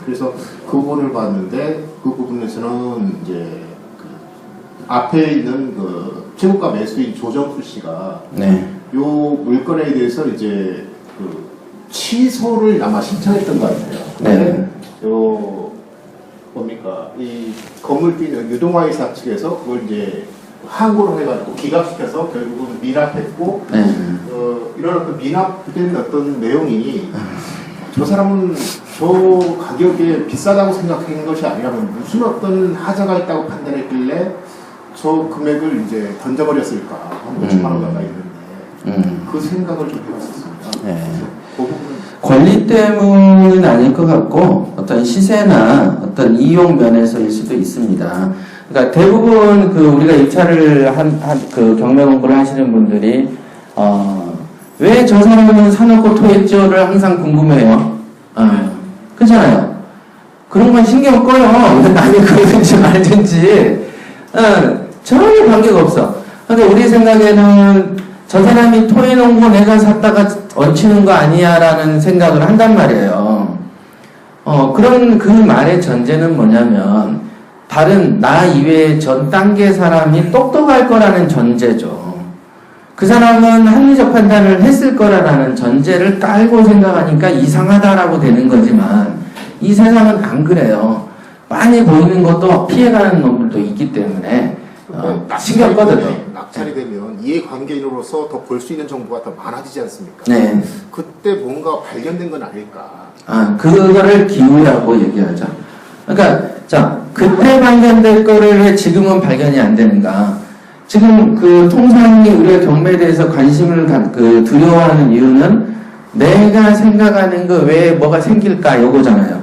그래서 그 부분을 봤는데 그 부분에서는 이제 앞에 있는 그 최고가 매수인 조정수 씨가 네. 요 물건에 대해서 이제 그 취소를 아마 신청했던 것 같아요. 네. 요 뭡니까 이 건물주인 유동화이사 측에서 그걸 이제 항고를 해가지고 기각시켜서 결국은 미납했고 네. 이런 어떤 미납된 어떤 내용이 저 사람은 저 가격에 비싸다고 생각한 것이 아니라면 무슨 어떤 하자가 있다고 판단했길래 저 금액을 이제 던져버렸을까 한 5천만 원 가까이 있는데 그 생각을 좀 해봤었습니다. 네. 그 부분은 권리 때문은 아닐 것 같고 어떤 시세나 어떤 이용 면에서일 수도 있습니다. 그러니까 대부분 그 우리가 입찰을 그 경매 공부를 하시는 분들이 왜 저 사람은 사놓고 토했죠를 항상 궁금해요. 그렇잖아요. 그런 건 신경 꺼요. 남이 그러든지 말든지 전혀 관계가 없어. 그러니까 우리 생각에는 저 사람이 토해놓은 거 내가 샀다가 얹히는 거 아니야 라는 생각을 한단 말이에요. 그런 그 말의 전제는 뭐냐면 다른 나 이외의 전 단계 사람이 똑똑할 거라는 전제죠. 그 사람은 합리적 판단을 했을 거라는 전제를 깔고 생각하니까 이상하다라고 되는 거지만 이 세상은 안 그래요. 빤히 보이는 것도 피해가는 놈들도 있기 때문에 신경 꺼져요. 낙찰이 되면 이해관계인으로서 더 볼 수 있는 정보가 더 많아지지 않습니까? 네. 그때 뭔가 발견된 건 아닐까? 그거를 기우라고 얘기하죠. 그러니까 자, 그때 발견될 거를 왜 지금은 발견이 안 되는가? 지금 그 통상이 우리가 경매에 대해서 관심을 두려워하는 이유는 내가 생각하는 거 외에 뭐가 생길까 요거잖아요.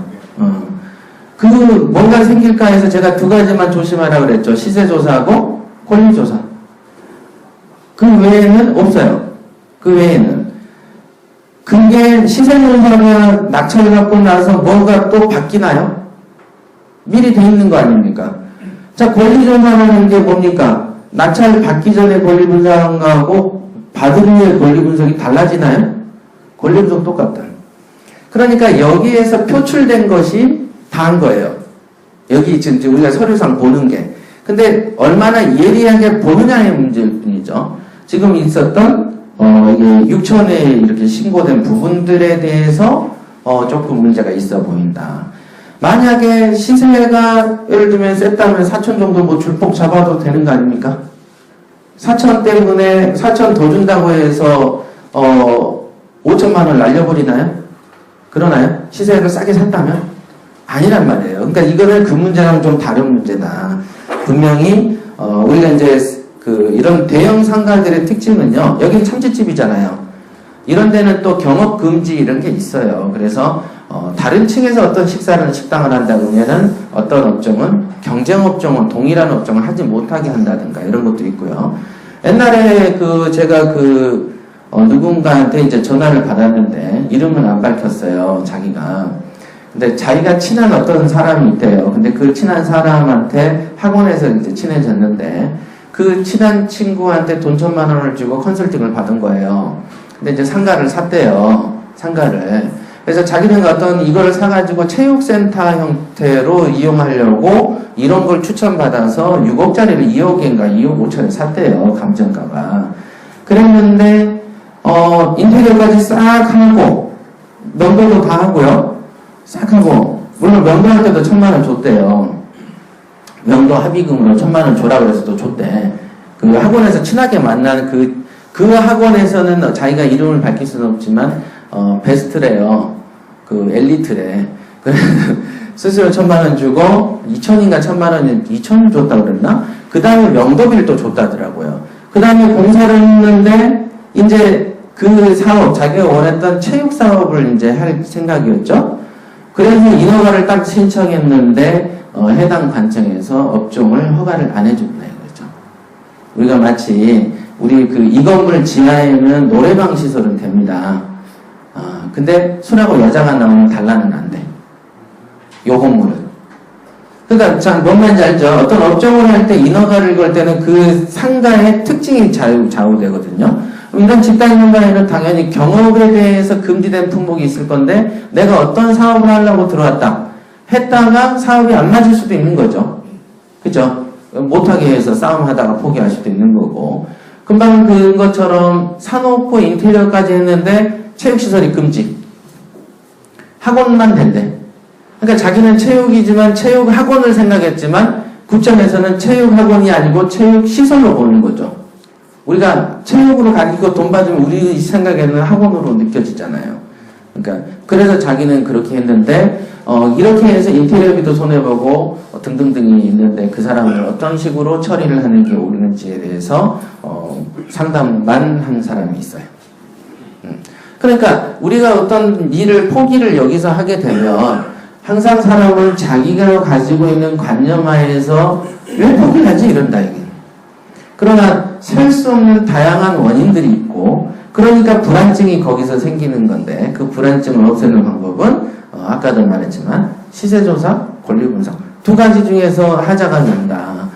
그 뭔가 생길까 해서 제가 두 가지만 조심하라고 그랬죠. 시세조사하고 권리조사. 그 외에는 없어요. 그 외에는. 그게 시세조사가 낙찰을 받고 나서 뭔가 또 바뀌나요? 미리 돼 있는 거 아닙니까? 자, 권리조사라는 게 뭡니까? 낙찰 받기 전에 권리분석하고 받은 후에 권리분석이 달라지나요? 권리분석 똑같다. 그러니까 여기에서 표출된 것이 다한 거예요. 여기 지금 우리가 서류상 보는 게. 근데 얼마나 예리하게 보느냐의 문제일 뿐이죠. 지금 있었던 이게 6천에 이렇게 신고된 부분들에 대해서 조금 문제가 있어 보인다. 만약에 시세가 예를 들면 셌다면 4천 정도 뭐 줄폭 잡아도 되는 거 아닙니까? 4천 때문에 4천 더 준다고 해서 5천만 원 날려버리나요? 그러나요? 시세를 싸게 샀다면? 아니란 말이에요. 그러니까 이거는 그 문제랑 좀 다른 문제다. 분명히 우리가 이제 이런 대형 상가들의 특징은요. 여긴 참치집이잖아요. 이런 데는 또 경업 금지 이런 게 있어요. 그래서 다른 층에서 어떤 식당을 한다 그러면은 어떤 업종은 경쟁 업종은 동일한 업종을 하지 못하게 한다든가 이런 것도 있고요. 옛날에 제가 누군가한테 이제 전화를 받았는데 이름은 안 밝혔어요. 자기가. 근데 자기가 친한 어떤 사람이 있대요. 근데 그 친한 사람한테 학원에서 이제 친해졌는데 그 친한 친구한테 돈 1,000만 원을 주고 컨설팅을 받은 거예요. 근데 이제 상가를 샀대요. 상가를. 그래서 자기는 어떤 이거를 사가지고 체육센터 형태로 이용하려고 이런 걸 추천받아서 6억짜리를 2억인가 2억 5천에 샀대요. 감정가가. 그랬는데 인테리어까지 싹 하고 명도도 다 하고요. 싹 하고 물론 명도할 때도 1,000만 원 줬대요. 명도 합의금으로 1,000만 원 줘라 그래서 또 줬대. 그 학원에서 친하게 만난 그 학원에서는 자기가 이름을 밝힐 수는 없지만 베스트래요. 그 엘리트래. 그래서 스스로 1,000만 원 주고 2천인가 1,000만 원 2천을 줬다고 그랬나? 그 다음에 명도비를 또 줬다더라고요. 그 다음에 공사를 했는데 이제 그 사업 자기가 원했던 체육 사업을 이제 할 생각이었죠. 그래서 인허가를 딱 신청했는데 해당 관청에서 업종을 허가를 안 해줬다 이거죠. 우리가 마치 우리 이 건물 지하에는 노래방 시설은 됩니다. 근데 술하고 여자가 나오면 단란은 안 돼. 요 건물은. 그러니까 참 뭔 말인지 알죠? 어떤 업종을 할 때 인허가를 걸 때는 그 상가의 특징이 좌우되거든요. 이런 집단 상가에는 당연히 경업에 대해서 금지된 품목이 있을 건데 내가 어떤 사업을 하려고 들어왔다 했다가 사업이 안 맞을 수도 있는 거죠. 그죠? 못하게 해서 싸움하다가 포기할 수도 있는 거고 금방 그것처럼 사놓고 인테리어까지 했는데 체육시설이 금지 학원만 된대. 그러니까 자기는 체육이지만 체육학원을 생각했지만 구청에서는 체육학원이 아니고 체육시설로 보는 거죠. 우리가 체육으로 가지고 돈 받으면 우리 생각에는 학원으로 느껴지잖아요. 그러니까 그래서 자기는 그렇게 했는데 이렇게 해서 인테리어비도 손해보고 등등등이 있는데 그 사람을 어떤 식으로 처리를 하는 게 옳은지에 대해서 상담만 한 사람이 있어요. 그러니까 우리가 어떤 일을 포기를 여기서 하게 되면 항상 사람은 자기가 가지고 있는 관념하에서 왜 포기를 하지 이런다 이게. 그러나 살 수 없는 다양한 원인들이 있고 그러니까 불안증이 거기서 생기는 건데 그 불안증을 없애는 방법은 아까도 말했지만 시세조사, 권리분석 두 가지 중에서 하자가 된다.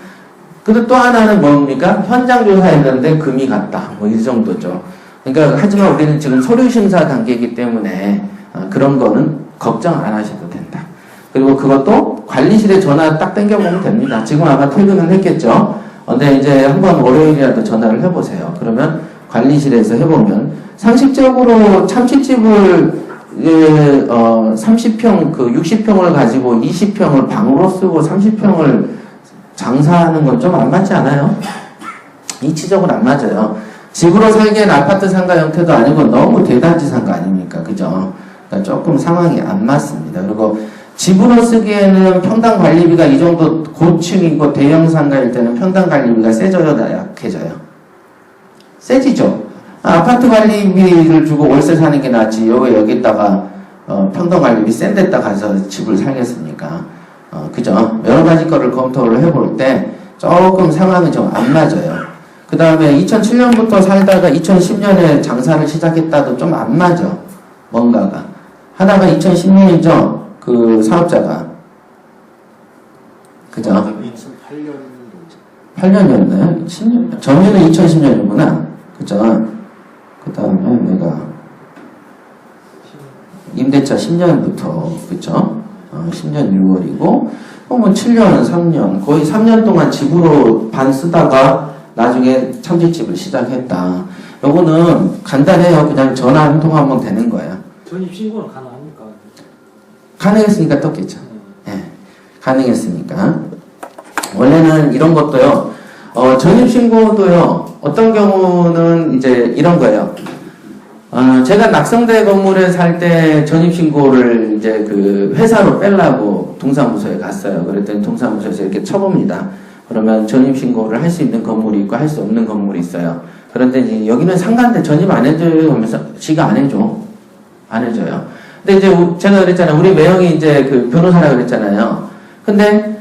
그리고 또 하나는 뭡니까? 현장 조사했는데 금이 갔다. 뭐 이 정도죠. 그러니까 하지만 우리는 지금 서류심사 단계이기 때문에 그런 거는 걱정 안 하셔도 된다. 그리고 그것도 관리실에 전화 딱 땡겨보면 됩니다. 지금 아마 퇴근은 했겠죠. 근데 이제 한번 월요일이라도 전화를 해보세요. 그러면 관리실에서 해보면 상식적으로 참치집을 30평, 60평을 가지고 20평을 방으로 쓰고 30평을 장사하는 건 좀 안 맞지 않아요? 이치적으로 안 맞아요. 집으로 살기엔 아파트 상가 형태도 아니고 너무 대단지 상가 아닙니까? 그죠? 그러니까 조금 상황이 안 맞습니다. 그리고 집으로 쓰기에는 평당 관리비가 이 정도 고층이고 대형 상가일 때는 평당 관리비가 세져요, 약해져요? 세지죠? 아파트 관리비를 주고 월세 사는 게 낫지. 여기다가 평당 관리비 센 데다 가서 집을 살겠습니까? 그죠? 여러 가지 거를 검토를 해볼 때 조금 상황이 좀 안 맞아요. 그 다음에 2007년부터 살다가 2010년에 장사를 시작했다도 좀 안 맞아. 뭔가가. 하다가 2010년이죠. 그 사업자가. 그죠? 8년이었나요? 10년? 정년은 2010년이구나. 그죠? 그 다음에 내가 임대차 10년부터, 그죠? 10년 6월이고, 뭐 7년, 3년, 거의 3년 동안 집으로 반 쓰다가 나중에 참치집을 시작했다. 요거는 간단해요. 그냥 전화 한 통화하면 되는 거예요. 전입신고는 가능합니까? 가능했으니까 떴겠죠. 예. 가능했으니까. 원래는 이런 것도요, 전입신고도요, 어떤 경우는 이제 이런 거예요. 제가 낙성대 건물에 살 때 전입신고를 이제 그 회사로 빼려고 동사무소에 갔어요. 그랬더니 동사무소에서 이렇게 쳐봅니다. 그러면 전입신고를 할 수 있는 건물이 있고 할 수 없는 건물이 있어요. 그런데 이제 여기는 상가인데 전입 안 해줘요 하면서 지가 안 해줘. 안 해줘요. 근데 이제 제가 그랬잖아요. 우리 매형이 이제 그 변호사라 그랬잖아요. 근데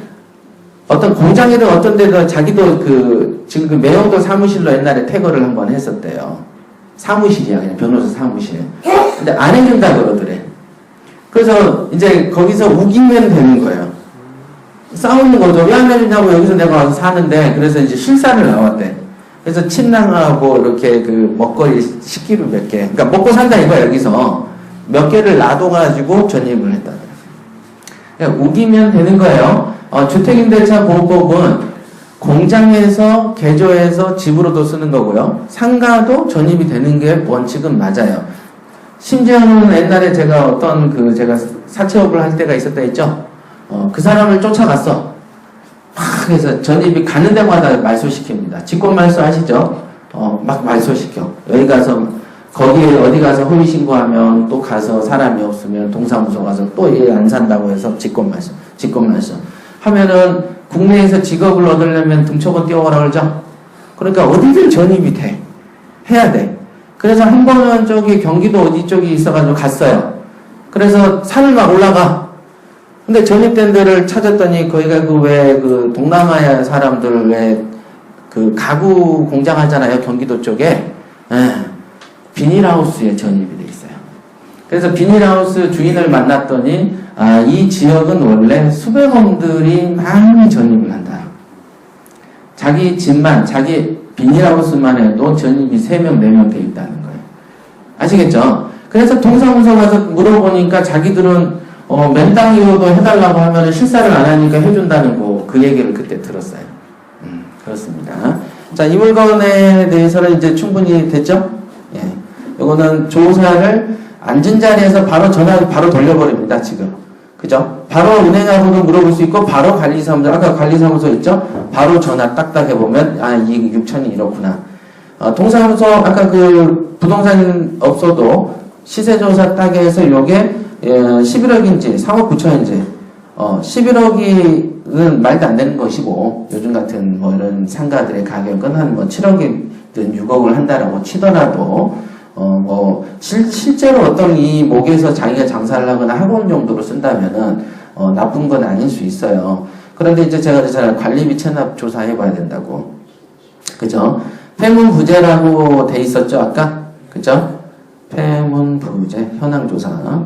어떤 공장이든 어떤 데든 자기도 지금 그 매형도 사무실로 옛날에 퇴거를 한번 했었대요. 사무실이야, 그냥 변호사 사무실. 근데 안 해준다 그러더래. 그래서 이제 거기서 우기면 되는 거예요. 싸우는 거죠. 왜 안 해주냐고 여기서 내가 와서 사는데, 그래서 이제 실사를 나왔대. 그래서 침낭하고 이렇게 그 먹거리 10kg 몇 개. 그러니까 먹고 산다 이거야, 여기서. 몇 개를 놔둬가지고 전입을 했다. 그러니까 우기면 되는 거예요. 주택임대차 보호법은 공장에서 개조해서 집으로도 쓰는 거고요. 상가도 전입이 되는 게 원칙은 맞아요. 심지어는 옛날에 제가 제가 사채업을 할 때가 있었다 했죠. 그 사람을 쫓아갔어. 그래서 전입이 가는 데마다 말소시킵니다. 직권말소 아시죠? 막 말소시켜. 여기 가서, 거기에 어디 가서 허위신고하면 또 가서 사람이 없으면 동사무소 가서 또 얘 안 산다고 해서 직권말소. 하면은 국내에서 직업을 얻으려면 등초본 띄워가라 그러죠? 그러니까 어디든 전입이 돼. 해야 돼. 그래서 한 번은 저기 경기도 어디 쪽이 있어가지고 갔어요. 그래서 산을 막 올라가. 근데 전입된 데를 찾았더니 거기가 그 동남아야 사람들 그 가구 공장 하잖아요. 경기도 쪽에. 비닐하우스에 전입이 돼 있어요. 그래서 비닐하우스 주인을 만났더니 이 지역은 원래 수배범들이 많이 전입을 한다. 자기 집만, 자기 비닐하우스만 해도 전입이 3명, 4명 돼 있다는 거예요. 아시겠죠? 그래서 동사무소 가서 물어보니까 자기들은 맨땅 이호도 해달라고 하면 실사를 안 하니까 해준다는 그 얘기를 그때 들었어요. 그렇습니다. 자, 이 물건에 대해서는 이제 충분히 됐죠? 예. 요거는 조사를 앉은 자리에서 바로 전화를 바로 돌려버립니다, 지금. 그죠? 바로 은행하고도 물어볼 수 있고, 바로 관리사무소, 아까 관리사무소 있죠? 바로 전화 딱딱 해보면, 이익 6천이 이렇구나. 동사무소, 아까 그 부동산 업소도 시세조사 딱 해서 요게 11억인지 3억 9천인지 11억이는 말도 안 되는 것이고, 요즘 같은 뭐 이런 상가들의 가격은 한 뭐 7억이든 6억을 한다라고 치더라도 실제로 어떤 이 목에서 자기가 장사를 하거나 학원 정도로 쓴다면은, 나쁜 건 아닐 수 있어요. 그런데 이제 제가 그랬잖아요. 관리비 체납 조사해 봐야 된다고. 그죠? 폐문부재라고 돼 있었죠, 아까? 그죠? 폐문부재, 현황조사.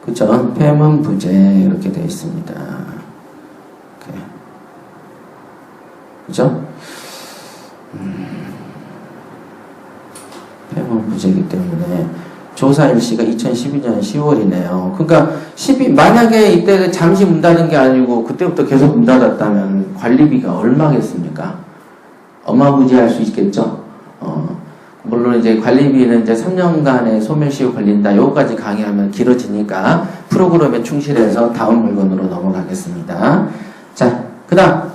그죠? 폐문부재, 이렇게 돼 있습니다. 이렇게. 그죠? 폐문부재이기 때문에 조사 일시가 2012년 10월이네요. 그러니까 만약에 이때 잠시 문 닫은 게 아니고 그때부터 계속 문 닫았다면 관리비가 얼마겠습니까? 어마무지할 수 있겠죠. 물론 이제 관리비는 이제 3년간의 소멸시효 걸린다. 요거까지 강의하면 길어지니까 프로그램에 충실해서 다음 물건으로 넘어가겠습니다. 자, 그 다음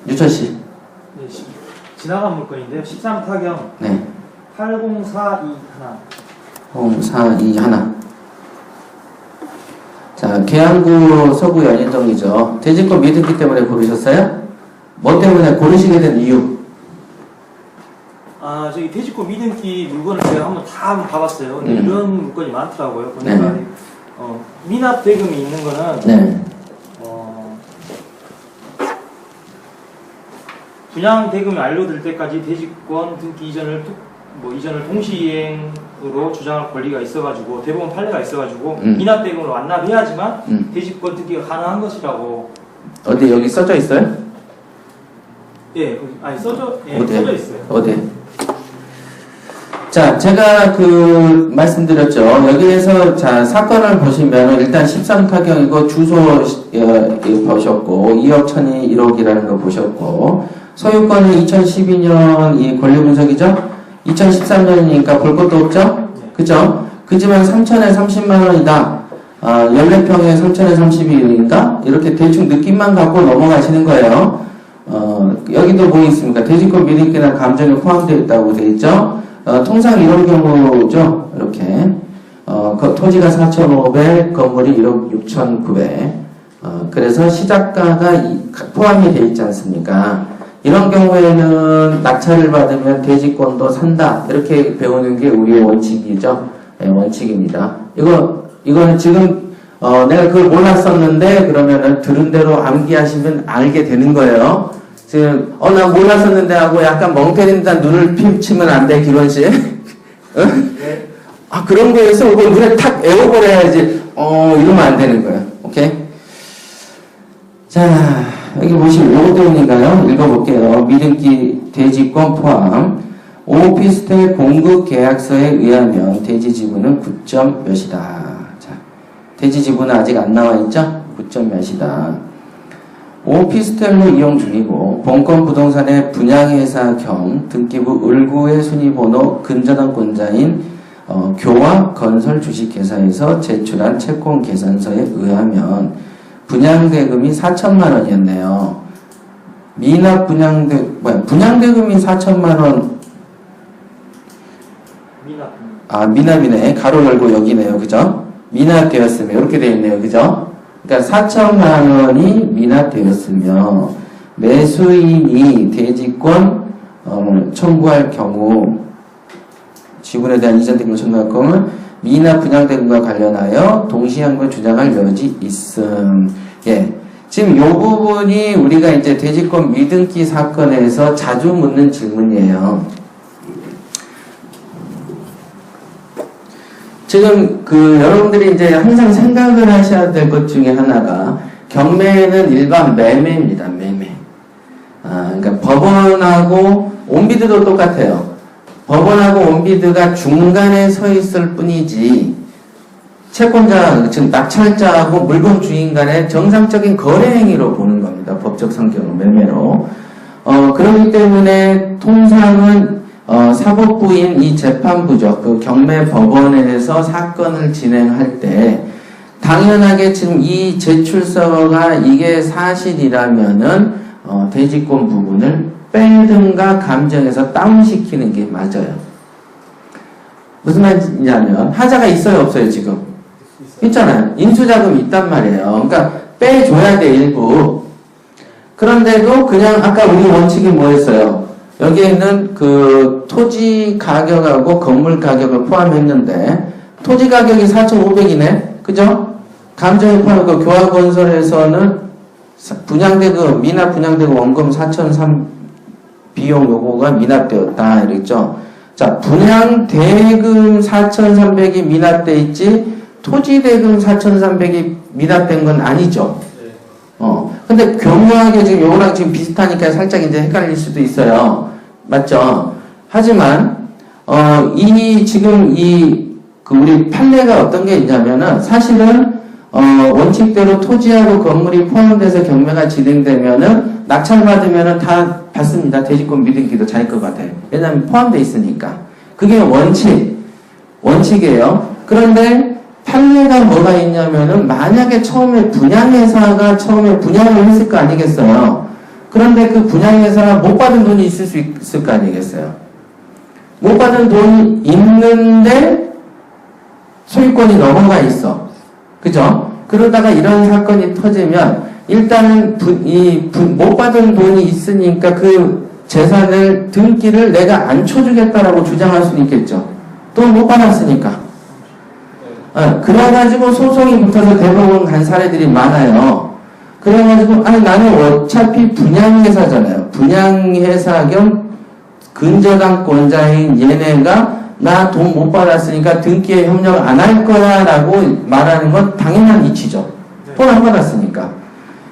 유철씨. 네, 지나간 물건인데요. 13타경 네. 80421. 0421. 자, 계양구 서구 연인동이죠. 대지권 미등기 때문에 고르셨어요? 뭐 때문에 고르시게 된 이유? 아, 저기 돼지권 미등기 물건을 제가 한번 봐봤어요. 근데 이런 물건이 많더라고요. 보니까 네. 미납 대금이 있는 거는 네. 분양 대금이 완료될 때까지 돼지권 등기 이전을 동시이행으로 주장할 권리가 있어가지고 대법원 판례가 있어가지고 미납 대금을 완납해야지만 돼지권 등기가 가능한 것이라고. 어디 여기 써져 있어요? 예, 아니 써져 있어요. 어디? 자, 제가 말씀드렸죠. 여기에서, 자, 사건을 보시면, 일단 13타경이고, 주소, 보셨고, 2억 1000이 1억이라는 거 보셨고, 소유권은 2012년 이 권리분석이죠? 2013년이니까 볼 것도 없죠? 그죠? 그지만 3천에 30만원이다. 14평에 3천에 32인가? 이렇게 대충 느낌만 갖고 넘어가시는 거예요. 여기도 뭐 있습니까? 돼지권 미등기나 감정이 포함되어 있다고 되어 있죠? 통상 이런 경우죠. 이렇게 토지가 4,500, 건물이 1억 6,900. 그래서 시작가가 포함이 되어 있지 않습니까? 이런 경우에는 낙찰을 받으면 돼지권도 산다. 이렇게 배우는 게 우리의 원칙이죠. 네, 원칙입니다. 이거는 지금 내가 그걸 몰랐었는데 그러면은 들은 대로 암기하시면 알게 되는 거예요. 지금 나 몰랐었는데 하고 약간 멍 때린다 눈을 피치면 안 돼, 기론씨. 응? 네. 아, 그런 거에서 그걸 눈에 탁 에워버려야지. 이러면 안 되는 거예요. 오케이? 자, 여기 보시면 요거 때문인가요? 읽어볼게요. 미등기 대지권 포함. 오피스텔 공급 계약서에 의하면 대지 지분은 9점 몇이다. 자, 대지 지분은 아직 안 나와 있죠? 9점 몇이다. 오피스텔로 이용 중이고 본건 부동산의 분양회사 겸 등기부 을구의 순위번호 근저당권자인 교화 건설 주식회사에서 제출한 채권 계산서에 의하면 분양대금이 4천만 원이었네요. 분양대금이 4천만 원. 미납이네. 가로 열고 여기네요. 그죠? 미납되었으면 이렇게 되어 있네요. 그죠? 그러니까 4천만 원이 미납되었으며 매수인이 대지권 청구할 경우 지분에 대한 이전 대금을 청구할 경우 미납 분양대금과 관련하여 동시한권 주장할 여지 있음. 예. 지금 이 부분이 우리가 이제 대지권 미등기 사건에서 자주 묻는 질문이에요. 지금 여러분들이 이제 항상 생각을 하셔야 될 것 중에 하나가 경매는 일반 매매입니다. 매매. 그러니까 법원하고 온비드도 똑같아요. 법원하고 온비드가 중간에 서 있을 뿐이지 채권자, 즉 낙찰자하고 물건 주인 간의 정상적인 거래 행위로 보는 겁니다. 법적 성격은 매매로. 그렇기 때문에 통상은 사법부인 이 재판부죠. 그 경매 법원에서 사건을 진행할 때 당연하게 지금 이 제출서가 이게 사실이라면은 대지권 부분을 빼든가 감정에서 다운시키는 게 맞아요. 무슨 말이냐면 하자가 있어요, 없어요, 지금? 있잖아요. 인수자금이 있단 말이에요. 그러니까 빼줘야 돼, 일부. 그런데도 그냥 아까 우리 원칙이 뭐였어요? 여기에는 그 토지 가격하고 건물 가격을 포함했는데 토지 가격이 4,500이네. 그죠? 감정이 포함하고 교화건설에서는 분양대금, 미납 분양대금 원금 4,300 비용 요거가 미납되었다. 이랬죠. 자, 분양대금 4,300이 미납돼 있지 토지대금 4,300이 미납된 건 아니죠. 근데 교묘하게 지금 요거랑 지금 비슷하니까 살짝 이제 헷갈릴 수도 있어요. 맞죠? 하지만, 지금 우리 판례가 어떤 게 있냐면은, 사실은, 원칙대로 토지하고 건물이 포함돼서 경매가 진행되면은, 낙찰받으면은 다 받습니다. 대지권 미등기도 자기 것 같아요. 왜냐면 포함되어 있으니까. 그게 원칙이에요. 그런데 판례가 뭐가 있냐면은 만약에 처음에 분양회사가 처음에 분양을 했을 거 아니겠어요. 그런데 그 분양회사가 못 받은 돈이 있을 수 있을 거 아니겠어요. 못 받은 돈이 있는데 소유권이 넘어가 있어. 그죠? 그러다가 이런 사건이 터지면 일단은 못 받은 돈이 있으니까 그 재산을 등기를 내가 안 쳐주겠다라고 주장할 수는 있겠죠. 돈 못 받았으니까. 그래가지고 소송이 붙어서 대법원 간 사례들이 많아요. 그래가지고 아니 나는 어차피 분양회사잖아요. 분양회사 겸 근저당권자인 얘네가 나 돈 못 받았으니까 등기에 협력을 안 할 거야 라고 말하는 건 당연한 이치죠. 돈 안 받았으니까.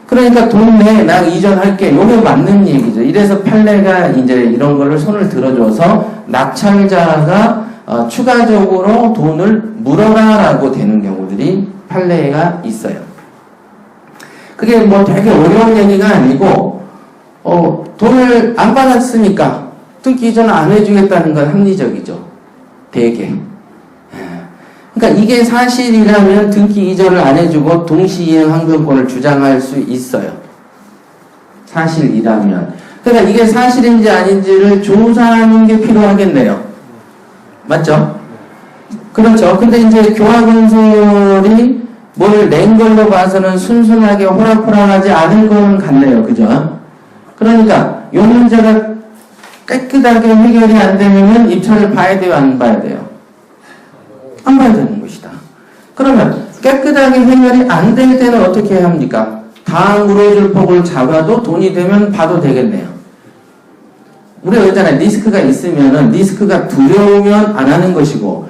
그러니까 돈 내, 나 이전할게. 요게 맞는 얘기죠. 이래서 판례가 이제 이런 거를 손을 들어줘서 낙찰자가 추가적으로 돈을 물어라라고 되는 경우들이 판례가 있어요. 그게 뭐 되게 어려운 얘기가 아니고 돈을 안 받았으니까 등기 이전 안 해주겠다는 건 합리적이죠. 되게. 그러니까 이게 사실이라면 등기 이전을 안 해주고 동시이행 항변권을 주장할 수 있어요. 사실이라면. 그러니까 이게 사실인지 아닌지를 조사하는 게 필요하겠네요. 맞죠? 그렇죠. 근데 이제 교화건설이 뭘 낸 걸로 봐서는 순순하게 호락호락하지 않은 건 같네요. 그죠? 그러니까 이 문제가 깨끗하게 해결이 안 되면 입찰을 봐야 돼요? 안 봐야 돼요? 안 봐야 되는 것이다. 그러면 깨끗하게 해결이 안 될 때는 어떻게 해야 합니까? 다음 물어줄 폭을 잡아도 돈이 되면 봐도 되겠네요. 우리가 그러잖아요. 리스크가 있으면은 리스크가 두려우면 안 하는 것이고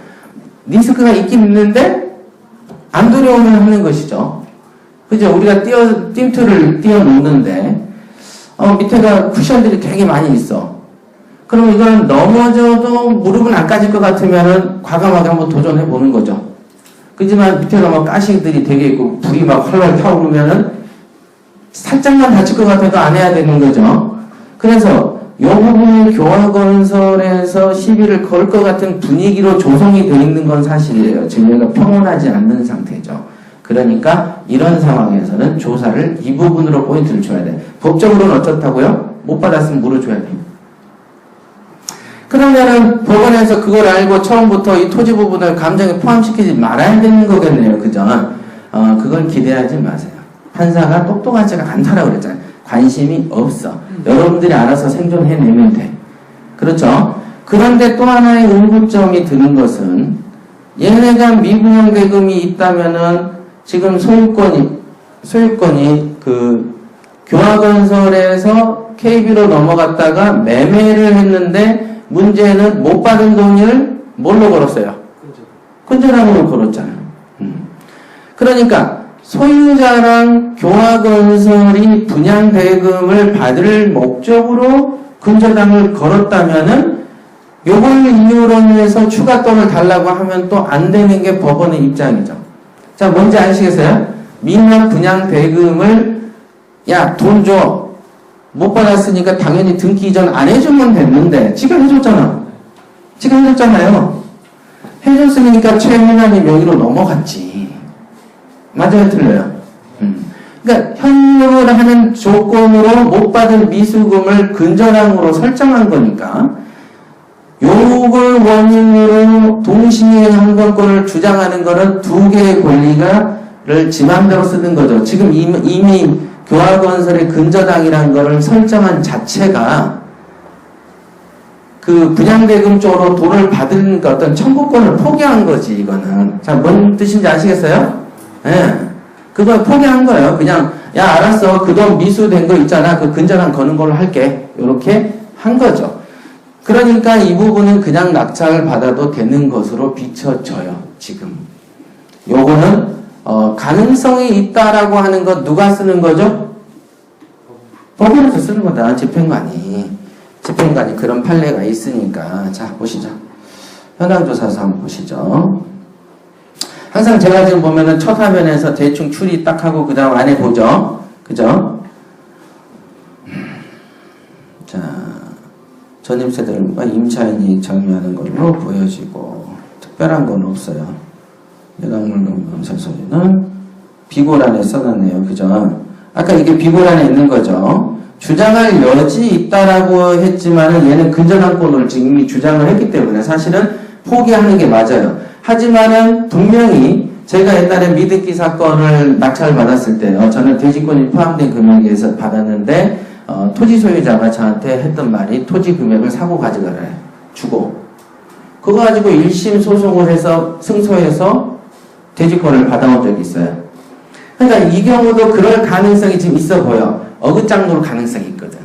리스크가 있긴 있는데 안 두려우면 하는 것이죠. 그죠? 우리가 띵트를 띄워놓는데 밑에가 쿠션들이 되게 많이 있어. 그럼 이건 넘어져도 무릎은 안 까질 것 같으면은 과감하게 한번 도전해 보는 거죠. 그지만 밑에가 막 가시들이 되게 있고 불이 막 활활 타오르면은 살짝만 다칠 것 같아도 안 해야 되는 거죠. 그래서 이 부분이 교화건설에서 시비를 걸 것 같은 분위기로 조성이 되어 있는 건 사실이에요. 지금 얘가 평온하지 않는 상태죠. 그러니까 이런 상황에서는 조사를 이 부분으로 포인트를 줘야 돼. 법적으로는 어떻다고요? 못 받았으면 물어줘야 돼. 그러면은 법원에서 그걸 알고 처음부터 이 토지 부분을 감정에 포함시키지 말아야 되는 거겠네요. 그죠? 그걸 기대하지 마세요. 판사가 똑똑하지가 않다라고 그랬잖아요. 관심이 없어. 여러분들이 알아서 생존해내면 돼. 그렇죠? 그런데 또 하나의 의구점이 드는 것은 얘네가 미분양 대금이 있다면은 지금 소유권이 그 교화건설에서 KB로 넘어갔다가 매매를 했는데 문제는 못 받은 돈을 뭘로 걸었어요? 근저당으로 걸었잖아요. 그러니까 소유자랑 교화건설이 분양대금을 받을 목적으로 근저당을 걸었다면은 요걸 이유로 해서 추가 돈을 달라고 하면 또 안 되는 게 법원의 입장이죠. 자, 뭔지 아시겠어요? 민간 분양대금을 야, 돈 줘. 못 받았으니까 당연히 등기 이전 안 해주면 됐는데 지금 해줬잖아. 지금 해줬잖아요. 해줬으니까 최민환이 명의로 넘어갔지. 맞아요? 틀려요? 그러니까 현금을 하는 조건으로 못 받은 미수금을 근저당으로 설정한 거니까 요걸 원인으로 동시에 항변권을 주장하는 거는 두 개의 권리가를 지 맘대로 쓰는 거죠. 지금 이미 교화건설의 근저당이라는 거를 설정한 자체가 그 분양대금 쪽으로 돈을 받은 어떤 청구권을 포기한 거지, 이거는. 자, 뭔 뜻인지 아시겠어요? 예. 그걸 포기한 거예요. 그냥, 야, 알았어. 그 돈 미수된 거 있잖아. 그 근저당 거는 걸로 할게. 요렇게 한 거죠. 그러니까 이 부분은 그냥 낙찰을 받아도 되는 것으로 비춰져요, 지금. 요거는 가능성이 있다라고 하는 것 누가 쓰는 거죠? 법원에서 쓰는 거다. 집행관이 그런 판례가 있으니까. 자, 보시죠. 현황조사서 한번 보시죠. 항상 제가 지금 보면은 첫 화면에서 대충 추리 딱 하고 그 다음 안에 보죠. 그죠? 자, 전입세들과 임차인이 정리하는 걸로 보여지고 특별한 건 없어요. 예당물건검사소리는 비고란에 써놨네요. 그죠? 아까 이게 비고란에 있는 거죠. 주장할 여지 있다라고 했지만은 얘는 근저당권을 지금 이미 주장을 했기 때문에 사실은 포기하는 게 맞아요. 하지만은 분명히 제가 옛날에 미등기 사건을 낙찰을 받았을 때요. 저는 대지권이 포함된 금액에서 받았는데 토지 소유자가 저한테 했던 말이 토지 금액을 사고 가져가라 주고 그거 가지고 1심 소송을 해서 승소해서 대지권을 받아온 적이 있어요. 그러니까 이 경우도 그럴 가능성이 지금 있어 보여. 어긋장로 가능성이 있거든.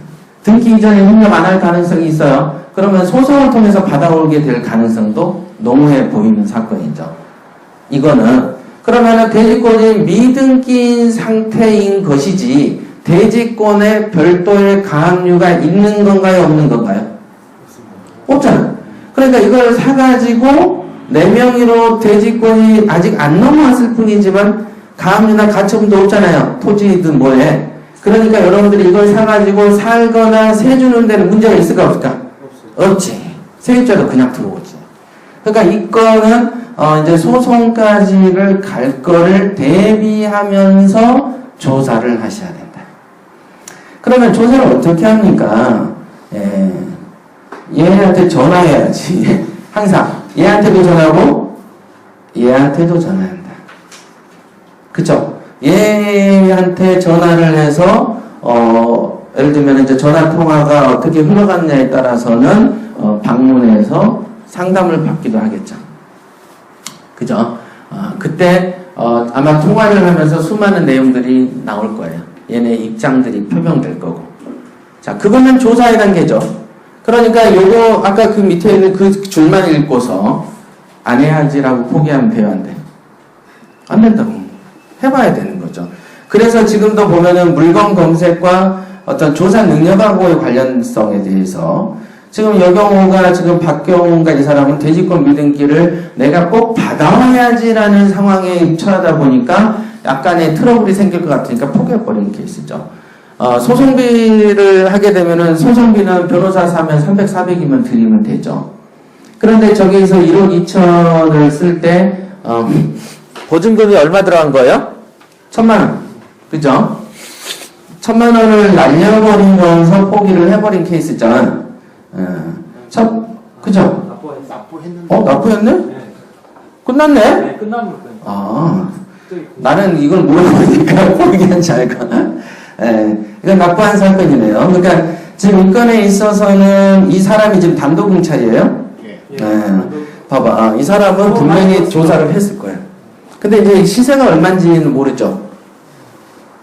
등기 이전에 협력 안 할 가능성이 있어요. 그러면 소송을 통해서 받아오게 될 가능성도 농후해 보이는 사건이죠. 이거는 그러면은 대지권이 미등기인 상태인 것이지 대지권에 별도의 가압류가 있는 건가요? 없는 건가요? 없잖아. 그러니까 이걸 사가지고 내 명의로 대지권이 아직 안 넘어왔을 뿐이지만 가압류나 가처분도 없잖아요. 토지든 뭐에. 그러니까 여러분들이 이걸 사가지고 살거나 세 주는 데는 문제가 있을까 없을까? 없지. 세입자도 그냥 들어오지. 그러니까 이 건은 이제 소송까지를 갈 거를 대비하면서 조사를 하셔야 된다. 그러면 조사를 어떻게 합니까? 얘한테 전화해야지. 항상 얘한테도 전화하고 얘한테도 전화한다. 그쵸? 얘한테 전화를 해서 예를 들면 이제 전화 통화가 어떻게 흘러갔냐에 따라서는 방문해서 상담을 받기도 하겠죠. 그죠? 그때 아마 통화를 하면서 수많은 내용들이 나올 거예요. 얘네 입장들이 표명될 거고. 자, 그거는 조사의 단계죠. 그러니까 요거 아까 그 밑에 있는 그 줄만 읽고서 안 해야지라고 포기하면 돼요, 안 돼? 안 된다고. 해봐야 되는 거죠. 그래서 지금도 보면은 물건 검색과 어떤 조사 능력하고의 관련성에 대해서 지금 여경호가 지금 박경호가 이 사람은 대지권 미등기를 내가 꼭 받아와야지라는 상황에 처하다 보니까 약간의 트러블이 생길 것 같으니까 포기해버리는 케이스죠. 소송비를 하게 되면은 소송비는 변호사 사면 300, 400이면 드리면 되죠. 그런데 저기서 1억 2천을 쓸 때 보증금이 얼마 들어간 거예요? 1,000만 원. 그죠? 1,000만 원을 날려버린 거에서 포기를 해버린 케이스죠. 그죠? 납부했는데. 납부했네? 네. 끝났네? 네, 끝나면 나는 이걸 물어보니까 포기한지 알까? 이건 납부한 사건이네요. 그러니까 지금 이 건에 있어서는 이 사람이 지금 단독 경찰이에요? 봐봐. 이 사람은 분명히 조사를 했을 거예요. 근데 이제 시세가 얼마인지는 모르죠.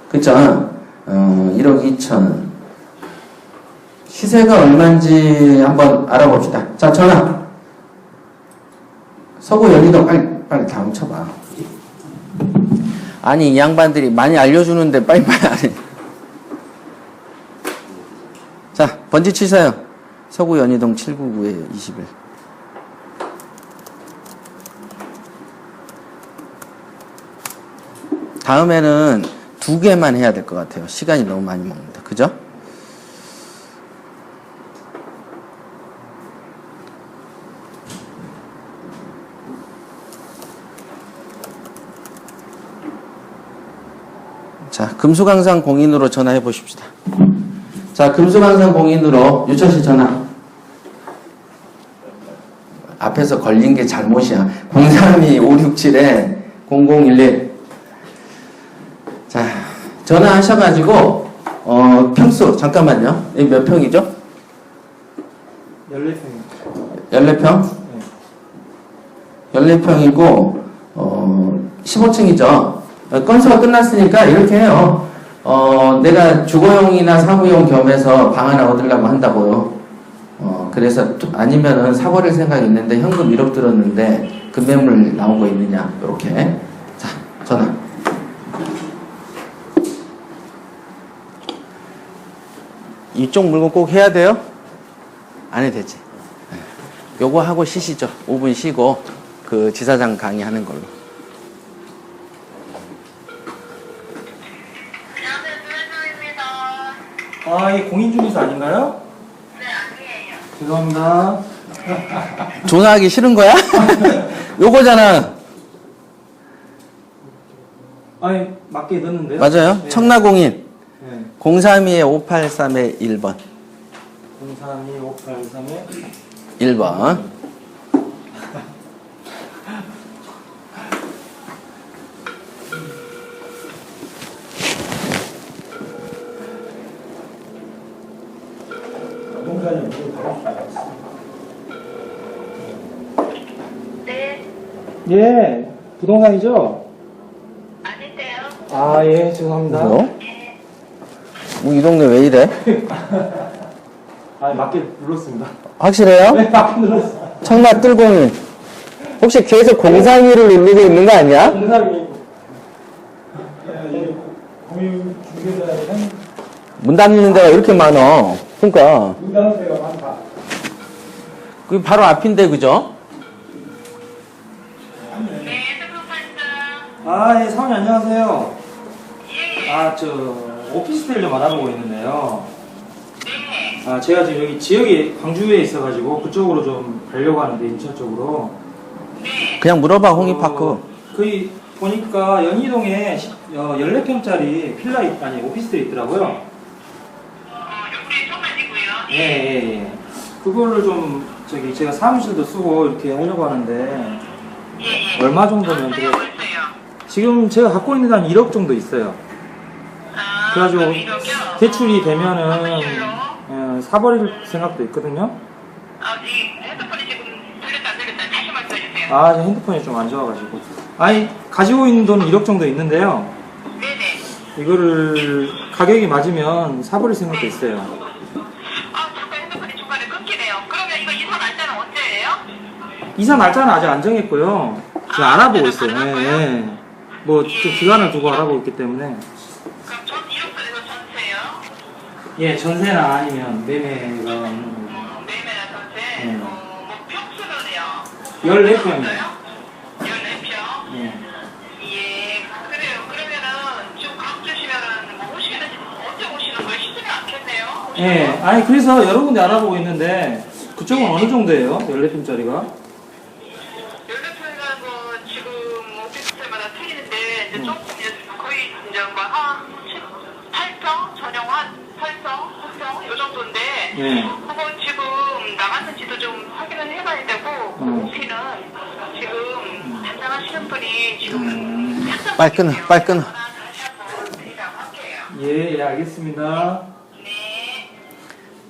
그쵸? 1억 2천. 시세가 얼마인지 한번 알아봅시다. 자, 전화. 서구 연희동 빨리 다음 쳐봐. 아니, 이 양반들이 많이 알려주는데 빨리빨리 안 해. 자, 번지 치세요. 서구 연희동 799에 21. 다음에는 2개만 해야 될 것 같아요. 시간이 너무 많이 먹는다. 그죠? 자, 금수강산 공인으로 전화해 보십시다. 자, 금수강산 공인으로 유철씨 전화. 앞에서 걸린 게 잘못이야. 032-567에 0011. 자, 전화하셔가지고, 평수, 잠깐만요. 이 몇 평이죠? 14평. 14평? 14평이고, 15층이죠. 건수가 끝났으니까 이렇게 해요. 내가 주거용이나 사무용 겸해서 방 하나 얻으려면 한다고요. 그래서, 아니면은 사버릴 생각이 있는데, 현금 1억 들었는데, 금매물 나온 거 있느냐, 이렇게. 자, 전화. 이쪽 물건 꼭 해야 돼요? 안 해도 되지. 요거 하고 쉬시죠. 5분 쉬고 그 지사장 강의하는 걸로. 안녕하세요, 조현정입니다. 이 공인중개사 아닌가요? 네, 아니에요. 죄송합니다. 전화하기 싫은 거야? 요거잖아. 아니, 맞게 넣었는데요? 맞아요? 네. 청라공인 네. 032-583-1번. 032-583에 1번. 네, 예, 부동산이죠? 아닌데요. 아, 예, 죄송합니다. 뭐요? 이 동네 왜 이래? 아, 맞게 눌렀습니다. 확실해요? 네, 맞게 눌렀어요. 청라 뜰공인. 혹시 계속 032를 누르고 있는 거 아니야? 공사비. 공유 중개자에는 문 닫는 데가 이렇게 많어. 그러니까. 인간세가 많다. 그게 바로 앞인데, 그죠? 네, 핸드폰입니다. 아, 예, 사모님 안녕하세요. 예, 아, 오피스텔 좀 알아보고 있는데요. 네. 아, 제가 지금 여기 지역에 광주에 있어가지고 그쪽으로 좀 가려고 하는데, 인천 쪽으로. 그냥 물어봐, 홍익파크. 거기 보니까 연희동에 14평짜리 필라, 아니, 오피스텔 있더라고요. 우리 청만이고요. 예, 예, 예. 그거를 좀, 제가 사무실도 쓰고 이렇게 하려고 하는데, 예, 예. 얼마 정도면 소유하고 있어요. 지금 제가 갖고 있는 한 1억 정도 있어요. 아, 그래가지고 그럼 이러면 대출이 되면은 화물실로? 사버릴 생각도 있거든요. 이 핸드폰이 지금 들렸다 안 들렸다 다시 말씀해 주세요. 아, 제 핸드폰이 좀 안 좋아가지고. 아니, 가지고 있는 돈 1억 정도 있는데요. 네네. 이거를 가격이 맞으면 사버릴 생각도 있어요. 자꾸 핸드폰이 중간에 끊기네요. 그러면 이거 이사 날짜는 언제예요? 이사 날짜는 아직 안 정했고요. 지금 알아보고 있어요. 예, 예. 뭐, 좀 기간을 두고 알아보고 있기 때문에. 그럼 전 1억짜리로 전세요? 예, 전세나 아니면 매매가 있는 거. 매매나 전세? 네. 뭐 평수는요? 14평이요. 14평? 예. 예, 그래요. 그러면은 지금 광주시면은 뭐 오시면 언제 오시는 거예요? 힘들지 않겠네요? 예, 아니, 그래서 여러 군데 알아보고 있는데, 그쪽은 어느 정도예요? 14평짜리가? 14평이라는 거 지금 오피스텔마다 틀리는데 이제 조금 이제 거의 이제 뭐한 8평? 전용 한 8평? 9평? 요 정도인데 예. 그거 지금 나갔는지도 좀 확인을 해봐야 되고 그 오피는 지금 담당하시는 분이 지금 상담 빨리 끊어, 중이에요. 빨리 끊어. 전화 다시 한번 드리라고 할게요. 예, 예, 알겠습니다. 네.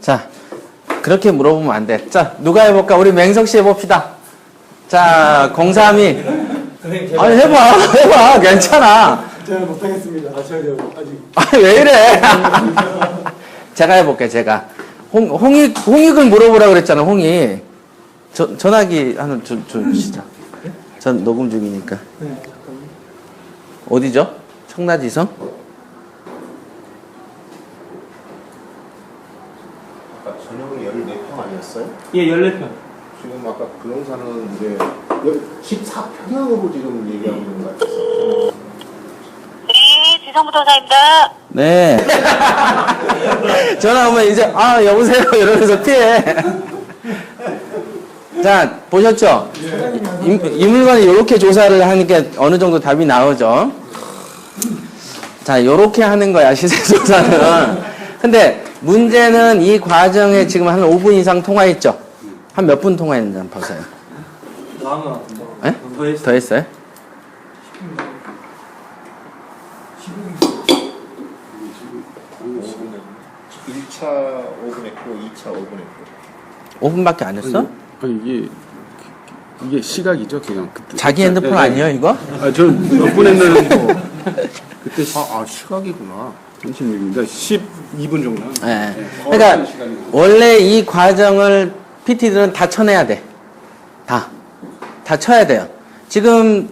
자, 그렇게 물어보면 안 돼. 자, 누가 해볼까? 우리 맹석 씨 해봅시다. 자, 032. 아니, 해봐. 괜찮아. 제가 못하겠습니다. 제가 아직 아니, 왜 이래? 제가 해볼게, 제가. 홍익을 물어보라 그랬잖아, 홍익. 전화기 하나 주시죠. 전 녹음 중이니까. 어디죠? 청라지성? 아까 전용이 14평 아니었어요? 예, 14평. 지금 아까 부동산은 이제 14평형으로 지금 얘기하고 있는 것 같아서. 네, 지성부동산입니다. 네. 전화오면 이제, 여보세요. 이러면서 피해. 자, 보셨죠? 이 물건이 이렇게 조사를 하니까 어느 정도 답이 나오죠? 자, 이렇게 하는 거야, 시세조사는. 근데 문제는 이 과정에 지금 한 5분 이상 통화했죠? 한 몇 분 통화했는지 한번 보세요. 나온 것 같은데. 예? 더 했어요. 더 했어요? 1차 5분 했고 2차 5분 했고. 5분밖에 안 했어? 아니 이게 시각이죠 그냥 그때. 자기 핸드폰 아니에요, 이거? 저몇 분 했는 뭐 그때 시각이구나. 36입니다. 12분 정도. 예. 그러니까 원래 이 과정을 PT들은 다 쳐내야 돼. 다 쳐야 돼요. 지금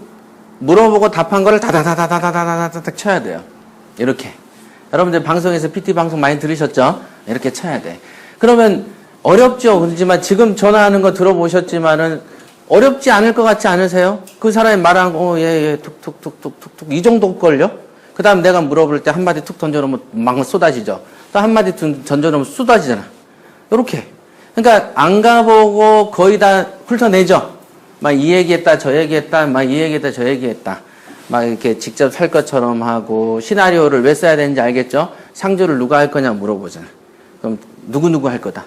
물어보고 답한 거를 다다다다다다다다다 쳐야 돼요. 이렇게. 여러분들 방송에서 PT 방송 많이 들으셨죠? 이렇게 쳐야 돼. 그러면 어렵죠. 그렇지만 지금 전화하는 거 들어보셨지만은 어렵지 않을 것 같지 않으세요? 그 사람이 말한 거, 예, 툭툭툭툭툭툭 이 정도걸요? 그 다음 내가 물어볼 때 한마디 툭 던져놓으면 막 쏟아지죠. 또 한마디 던져놓으면 쏟아지잖아. 요렇게. 그러니까 안 가보고 거의 다 훑어내죠. 막 이 얘기했다, 저 얘기했다, 막 이 얘기했다, 저 얘기했다. 막 이렇게 직접 살 것처럼 하고, 시나리오를 왜 써야 되는지 알겠죠? 상주를 누가 할 거냐 물어보잖아. 그럼 누구누구 할 거다.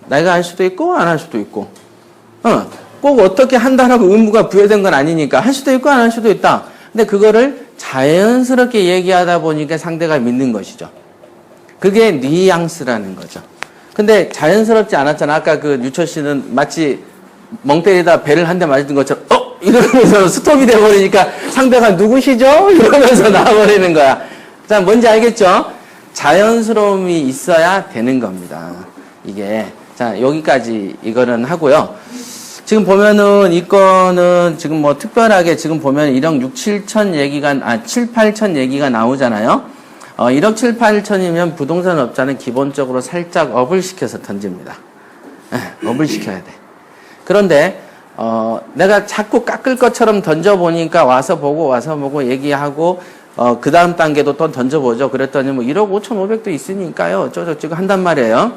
내가 할 수도 있고, 안 할 수도 있고. 꼭 어떻게 한다라고 의무가 부여된 건 아니니까 할 수도 있고, 안 할 수도 있다. 근데 그거를 자연스럽게 얘기하다 보니까 상대가 믿는 것이죠. 그게 뉘앙스라는 거죠. 근데 자연스럽지 않았잖아. 아까 그 유철 씨는 마치 멍 때리다 배를 한 대 맞은 것처럼 이러면서 스톱이 돼버리니까 상대가 누구시죠? 이러면서 나와버리는 거야. 자, 뭔지 알겠죠? 자연스러움이 있어야 되는 겁니다. 이게. 자, 여기까지 이거는 하고요. 지금 보면은 이 건은 지금 뭐 특별하게 지금 보면 1억 6, 7천 얘기가, 7, 8천 얘기가 나오잖아요. 1억 7, 8천이면 부동산 업자는 기본적으로 살짝 업을 시켜서 던집니다. 업을 시켜야 돼. 그런데 내가 자꾸 깎을 것처럼 던져보니까 와서 보고 얘기하고 그 다음 단계도 또 던져보죠. 그랬더니 뭐 1억 5,500도 있으니까요. 쪼쪼쪼 한단 말이에요.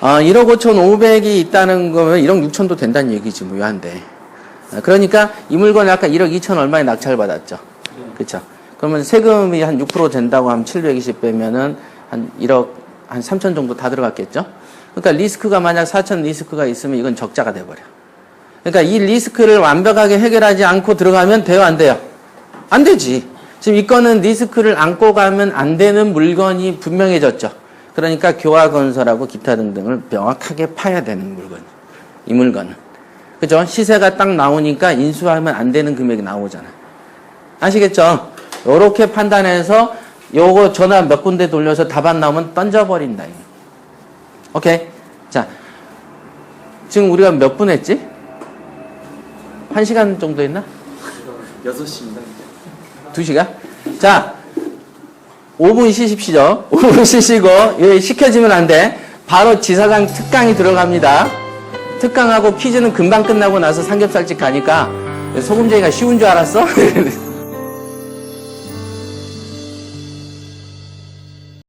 1억 5,500이 있다는 거면 1억 6천도 된다는 얘기지 묘한데. 그러니까 이 물건을 아까 1억 2천 얼마에 낙찰 받았죠. 그렇죠. 그러면 세금이 한 6% 된다고 하면 720 빼면은 한 1억 한 3천 정도 다 들어갔겠죠. 그러니까 리스크가 만약 4천 리스크가 있으면 이건 적자가 돼버려. 그러니까 이 리스크를 완벽하게 해결하지 않고 들어가면 돼요, 안 돼요? 안 되지. 지금 이 건은 리스크를 안고 가면 안 되는 물건이 분명해졌죠. 그러니까 교화건설하고 기타 등등을 명확하게 파야 되는 물건. 이 물건은. 그죠? 시세가 딱 나오니까 인수하면 안 되는 금액이 나오잖아. 아시겠죠? 요렇게 판단해서 요거 전화 몇 군데 돌려서 답 안 나오면 던져버린다. 오케이. 자, 지금 우리가 몇 분 했지? 1시간 정도 했나? 6시입니다. 2시간? 자, 5분 쉬십시오. 5분 쉬시고, 여기 시켜지면 안 돼. 바로 지사장 특강이 들어갑니다. 특강하고 퀴즈는 금방 끝나고 나서 삼겹살집 가니까 소금쟁이가 쉬운 줄 알았어?